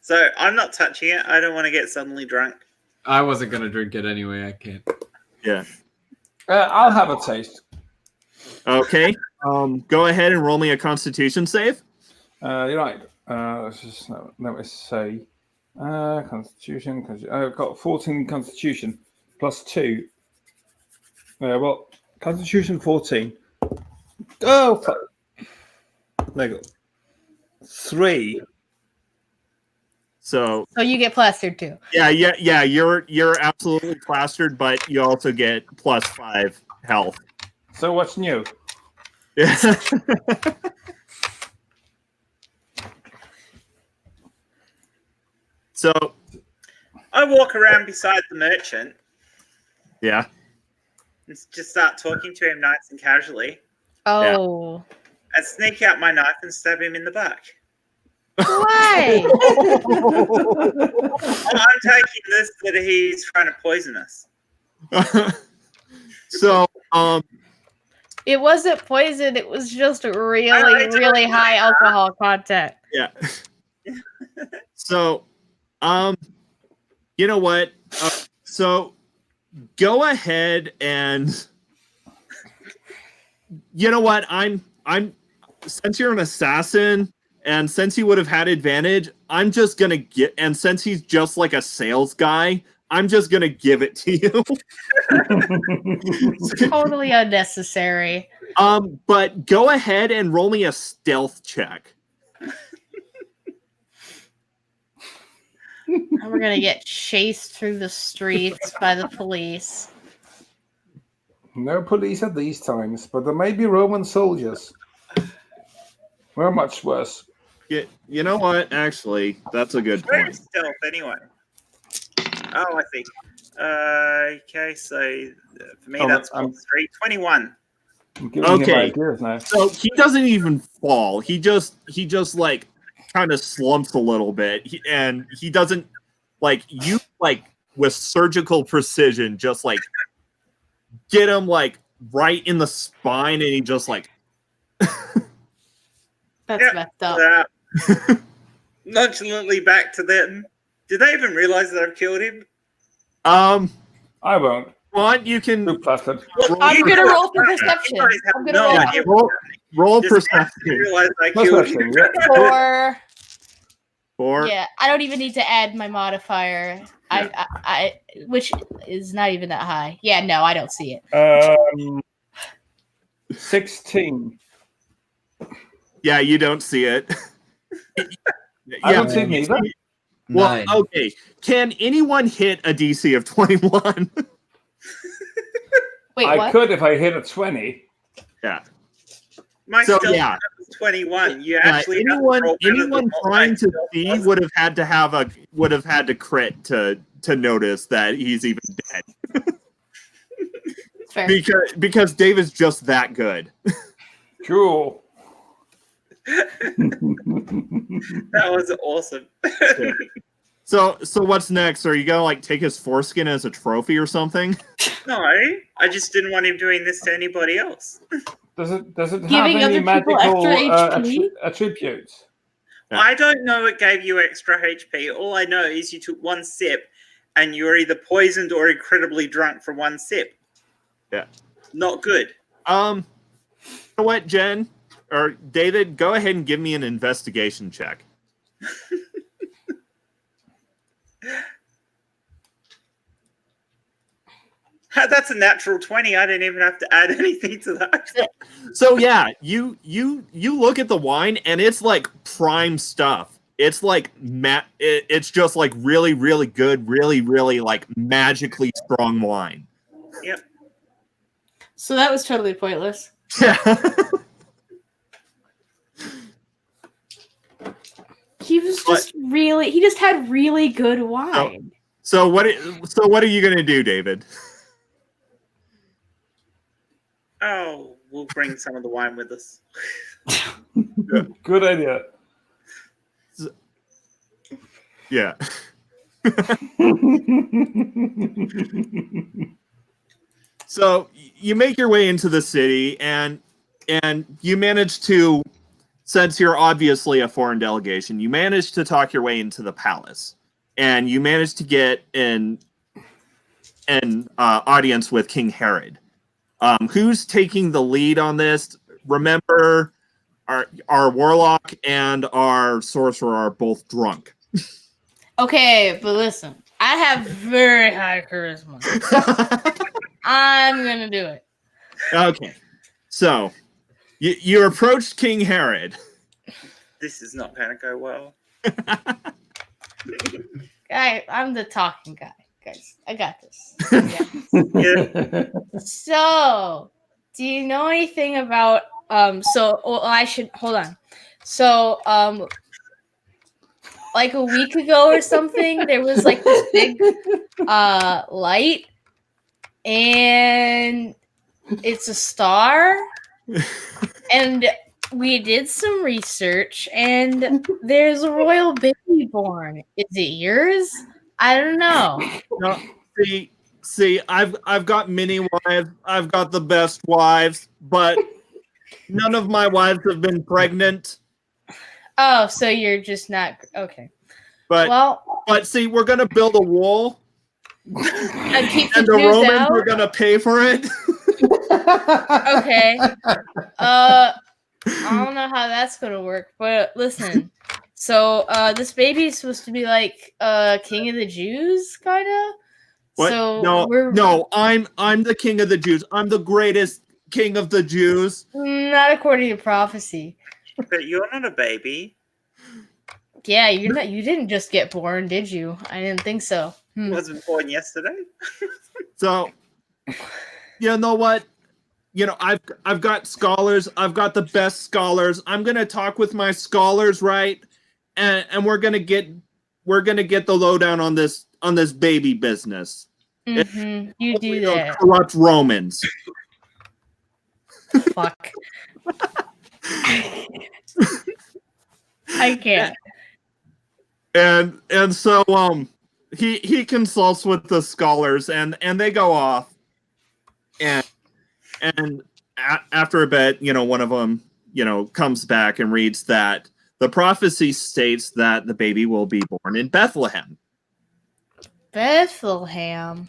So I'm not touching it. I don't want to get suddenly drunk. I wasn't gonna drink it anyway. I can't. Yeah. I'll have a taste. Okay. Go ahead and roll me a Constitution save. You're right. Let's just let me say. Constitution. I've got 14 Constitution plus 2. Well, Constitution 14. Oh, fuck. There you go. 3. So So you get plastered too. yeah. You're absolutely plastered, but you also get +5 health. So what's new? Yeah. So I walk around beside the merchant yeah. and just start talking to him nice and casually Oh. and sneak out my knife and stab him in the back. Why? I'm taking this that he's trying to poison us. So It wasn't poison. It was just really, I don't really know. high alcohol content. yeah. So you know what? So go ahead and you know what? I'm since you're an assassin and since he would have had advantage, I'm just gonna get and since he's just like a sales guy, I'm just gonna give it to you. Totally unnecessary. But go ahead and roll me a stealth check. And we're gonna get chased through the streets by the police. No police at these times, but there may be Roman soldiers. We're much worse. You know what? Actually, that's a good Where point. is stealth anyway? Oh, I see. Okay, so for me, that's I'm 21. giving him Okay. ideas now. So he doesn't even fall. He just like kind of slumps a little bit, and he doesn't like you like with surgical precision, just like get him like right in the spine, and he just like That's Yep. messed up. Nonchalantly back to them. Did they even realize that I've killed him? I won't. What you can Too plastered. Well, I'm you gonna guys- roll for you perception. guys have I'm gonna no roll. idea roll, what's happening. roll Just perception realize I killed him. Perception, yeah. Or for yeah, I don't even need to add my modifier. I which is not even that high. Yeah, no, I don't see it. 16. yeah. You don't see it. I don't see it either. Well, 9. okay. Can anyone hit a DC of 21? Wait, I what? could if I hit a 20. Yeah. My So, stealth yeah. was 21. You Yeah, actually have to roll better anyone than what trying my to stealth see was. would have had to crit to notice that he's even dead Fair. because Dave is just that good. Cool. That was awesome. So what's next? Are you gonna like take his foreskin as a trophy or something? No, I just didn't want him doing this to anybody else. Does it have Giving any other people magical extra HP? attributes? Yeah. I don't know it gave you extra HP. All I know is you took one sip and you were either poisoned or incredibly drunk for one sip. Yeah. Not good. You know what, Jen or David, go ahead and give me an investigation check. That's a natural 20. I didn't even have to add anything to that. So yeah, you look at the wine and it's like prime stuff. It's like it's just like really really good, really really like magically strong wine. Yep. So that was totally pointless. Yeah. He was just really. He just had really good wine. So what are you gonna do, David? Oh, we'll bring some of the wine with us. Good idea. Yeah. So you make your way into the city, and you manage to, since you're obviously a foreign delegation, you manage to talk your way into the palace, and you manage to get an audience with King Herod. Who's taking the lead on this? Remember, our warlock and our sorcerer are both drunk. Okay, but listen, I have very high charisma. I'm gonna do it. Okay, so you approached King Herod. This is not going to go well. I'm the talking guy, guys. I got this. Yeah. So, do you know anything about I should hold on. So, like a week ago or something, there was like this big light, and it's a star. And we did some research, and there's a royal baby born. Is it yours? I don't know. No, see, I've got many wives. I've got the best wives, but none of my wives have been pregnant. Oh, so you're just not okay. But Well, see, we're gonna build a wall, keep and the the Jews Romans out. are gonna pay for it. Okay. I don't know how that's gonna work, but listen. So, this baby's supposed to be like king of the Jews, kind of. What? So no, I'm the king of the Jews. I'm the greatest king of the Jews. Not according to prophecy. But you're not a baby. Yeah, you're not. You didn't just get born, did you? I didn't think so. I wasn't born yesterday. So, you know what? I've got scholars. I've got the best scholars. I'm gonna talk with my scholars, right? And we're gonna get the lowdown on this baby business. Mm-hmm. You do Those that. corrupt Romans. Fuck. I can't. And so he consults with the scholars, and they go off, and after a bit, one of them comes back and reads that the prophecy states that the baby will be born in Bethlehem. Bethlehem.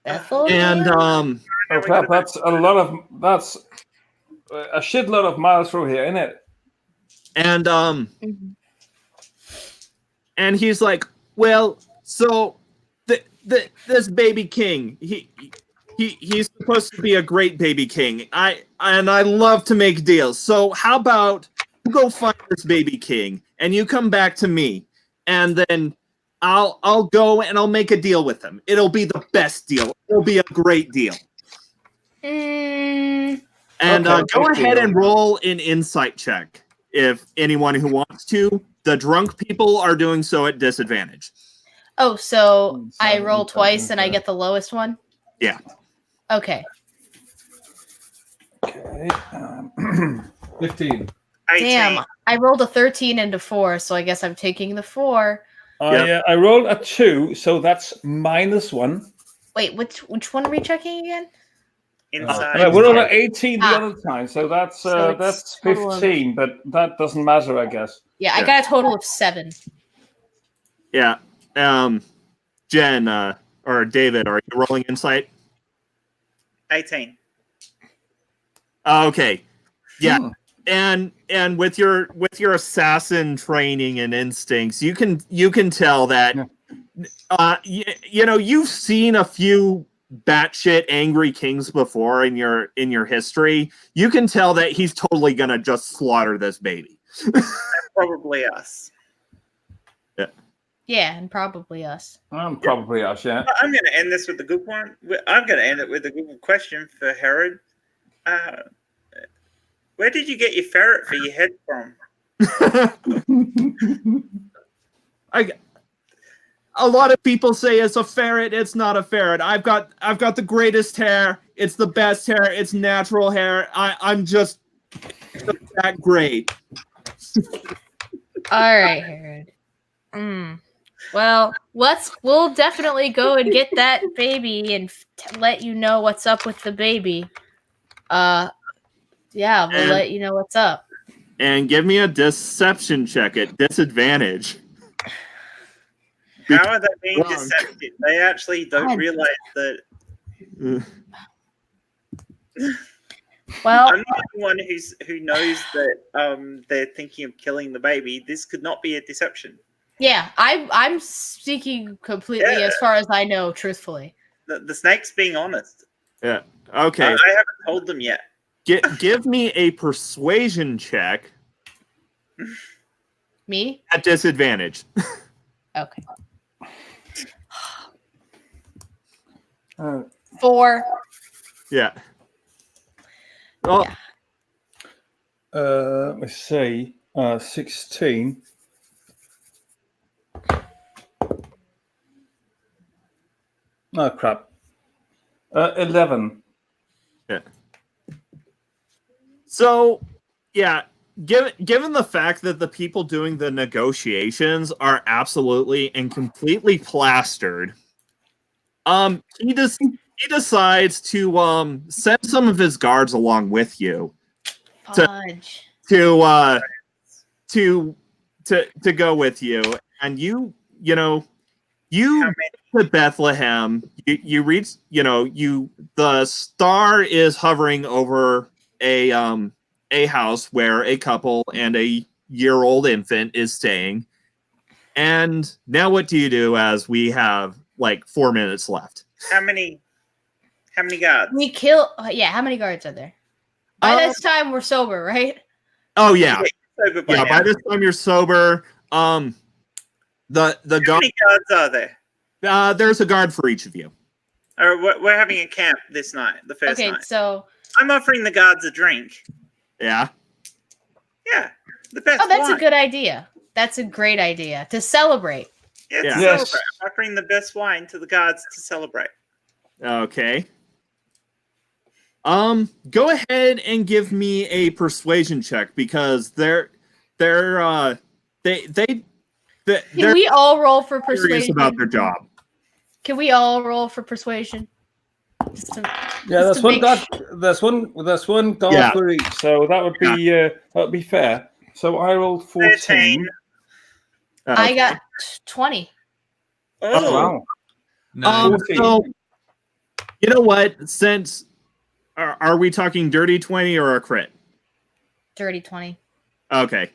And Oh crap! That's a shitload of miles through here, isn't it? and Mhm. and he's like, well, so this baby king, he's supposed to be a great baby king. I love to make deals. So how about you go find this baby king and you come back to me, and then I'll go and I'll make a deal with him. It'll be the best deal. It'll be a great deal. Mm, And Okay, go great ahead deal. and roll an insight check if anyone who wants to. The drunk people are doing so at disadvantage. oh, so I Inside, roll inside, twice and I inside. get the lowest one? Yeah. Okay. Okay. 15. 18. Damn. I rolled a 13 and a 4, so I guess I'm taking the 4. I rolled a 2, so that's -1. Wait, which one are we checking again? Inside. And I rolled an 18 the Ah. other time, so that's So it's that's total of- 15, but that doesn't matter, I guess. Yeah, I Yeah. got a total of 7. Yeah. Jen or David, are you rolling insight? 18. Okay. Yeah. Hmm. And with your assassin training and instincts, you can tell that you've seen a few batshit angry kings before in your history. You can tell that he's totally gonna just slaughter this baby. Probably us. Yeah, and probably us. Probably us, yeah. I'm going to end this with a good one. I'm going to end it with a good question for Herod. Where did you get your ferret for your head from? a lot of people say it's a ferret. It's not a ferret. I've got the greatest hair. It's the best hair. It's natural hair. I'm just that great. All right, Herod. Well, we'll definitely go and get that baby and let you know what's up with the baby. Yeah, we'll let you know what's up. And give me a deception check at disadvantage. How are they being Wrong. deceptive? They actually don't realize that. Well, I'm not the one who knows that they're thinking of killing the baby. This could not be a deception. yeah, I'm speaking completely Yeah. as far as I know, truthfully. The snake's being honest. Yeah. Okay. I haven't told them yet. Give me a persuasion check Me? at disadvantage. Okay. Uh, 4. Yeah. Oh, Yeah. let me see. 16. Oh, crap. 11. yeah. So, yeah, given the fact that the people doing the negotiations are absolutely and completely plastered, he decides to send some of his guards along with you Fudge. to go with you, and you How to Bethlehem. You reach, the star is hovering over a house where a couple and a year-old infant is staying. And now what do you do as we have like 4 minutes left? How many guards? We kill. Yeah, how many guards are there? By this time, we're sober, right? Oh yeah. Sober by Yeah, now. by this time you're sober. The How guard, many guards are there? there's a guard for each of you. We're having a camp this night, the first Okay, night. so I'm offering the guards a drink. Yeah. Yeah, the best that's wine. a good idea. That's a great idea to celebrate. Yeah, to Yeah. Yes. celebrate. I'm offering the best wine to the guards to celebrate. Okay. Go ahead and give me a persuasion check because they're Can we all roll for curious persuasion? about their job. Can we all roll for persuasion? Yeah, that's to one make guard. That's one guard Yeah. for each. So that would be fair. So I rolled 14. 13. I got 20. Oh, Wow. Nine. 14. So, you know what? Since are we talking dirty 20 or a crit? Dirty 20. Okay.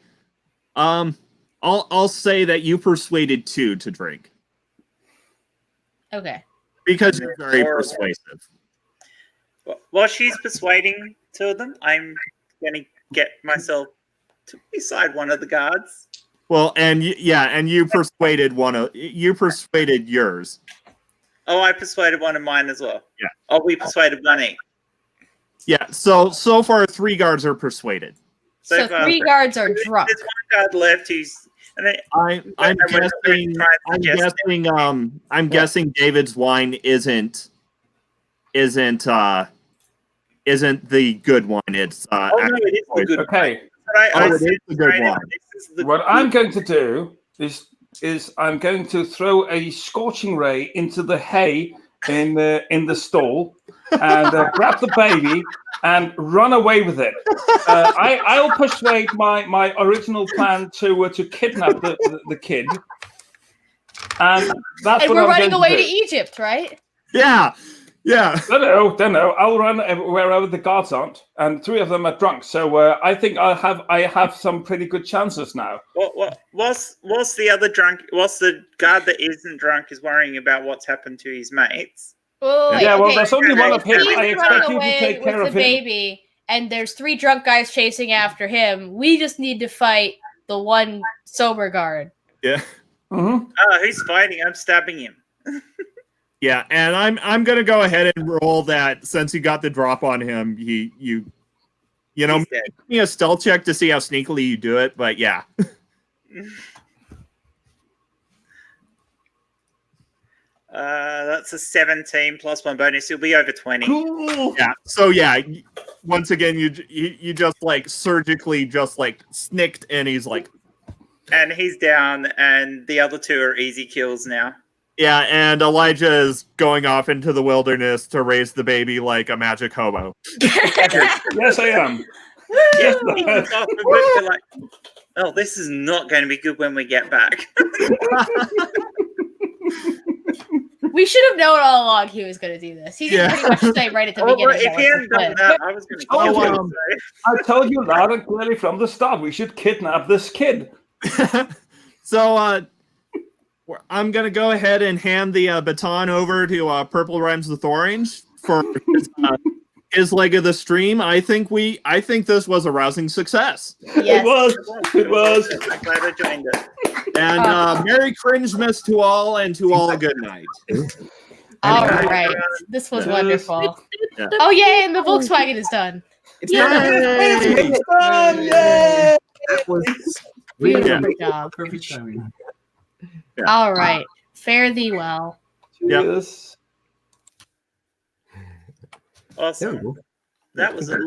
I'll say that you persuaded 2 to drink Okay. because you're very Horrible. persuasive. while she's persuading two of them, I'm going to get myself to beside one of the guards. Well, and you persuaded yours. Oh, I persuaded one of mine as well. Yeah. Oh, we persuaded one each. Yeah. So far 3 guards are persuaded. So far, 3 guards are drunk. There's one guard left who's. And then, I'm and we're guessing. trying to I'm suggest guessing. I'm guessing David's wine isn't the good one. It's oh no, it is the good. Okay. But I it said is the good straight up, one. this is the What I'm going to do is I'm going to throw a scorching ray into the hay in the stall and grab the baby and run away with it. I'll persuade my original plan to kidnap the kid, and that's And what we're I'm running going away to to do. Egypt, right? Yeah. Don't know. I'll run wherever the guards aren't, and 3 of them are drunk. So I think I have some pretty good chances now. Whilst the guard that isn't drunk is worrying about what's happened to his mates. Wait, Yeah, well, okay. there's only one If of him. he's I expect running you to away take care with of the him. baby, and there's 3 drunk guys chasing after him. We just need to fight the one sober guard. Yeah. Mm-hmm. Who's fighting? I'm stabbing him. Yeah, and I'm gonna go ahead and roll that since you got the drop on him. You know, He's dead. give me a stealth check to see how sneakily you do it. But yeah, That's a 17 plus one bonus. You'll be over 20. Cool. Yeah. So yeah, once again, you just like surgically just like snicked, and he's like, And he's down, and the other two are easy kills now. yeah. And Elijah is going off into the wilderness to raise the baby like a magic hobo. Yes, I am. Yeah, he comes off the book, they're like, oh, this is not going to be good when we get back. We should have known all along he was going to do this. He did Yeah. pretty much say right at the Oh, beginning. if he hadn't done that, I was going to kill Oh, him. I told you loud and clearly from the start, we should kidnap this kid. So I'm gonna go ahead and hand the baton over to Purple Rhymes with Orange for his leg of the stream. I think this was a rousing success. Yes. It was. I'm glad I joined it. And Merry Cringemas to all, and to all a good night. All Anyway. right. This was Yes. wonderful. Yeah. Oh, yay. And the Volkswagen is done. It's Yay! It's done, yay! That was Beautiful job. Perfect timing. Yeah. All right. Fare thee well. Yep. Cheers. there we Awesome. go. That was a lot.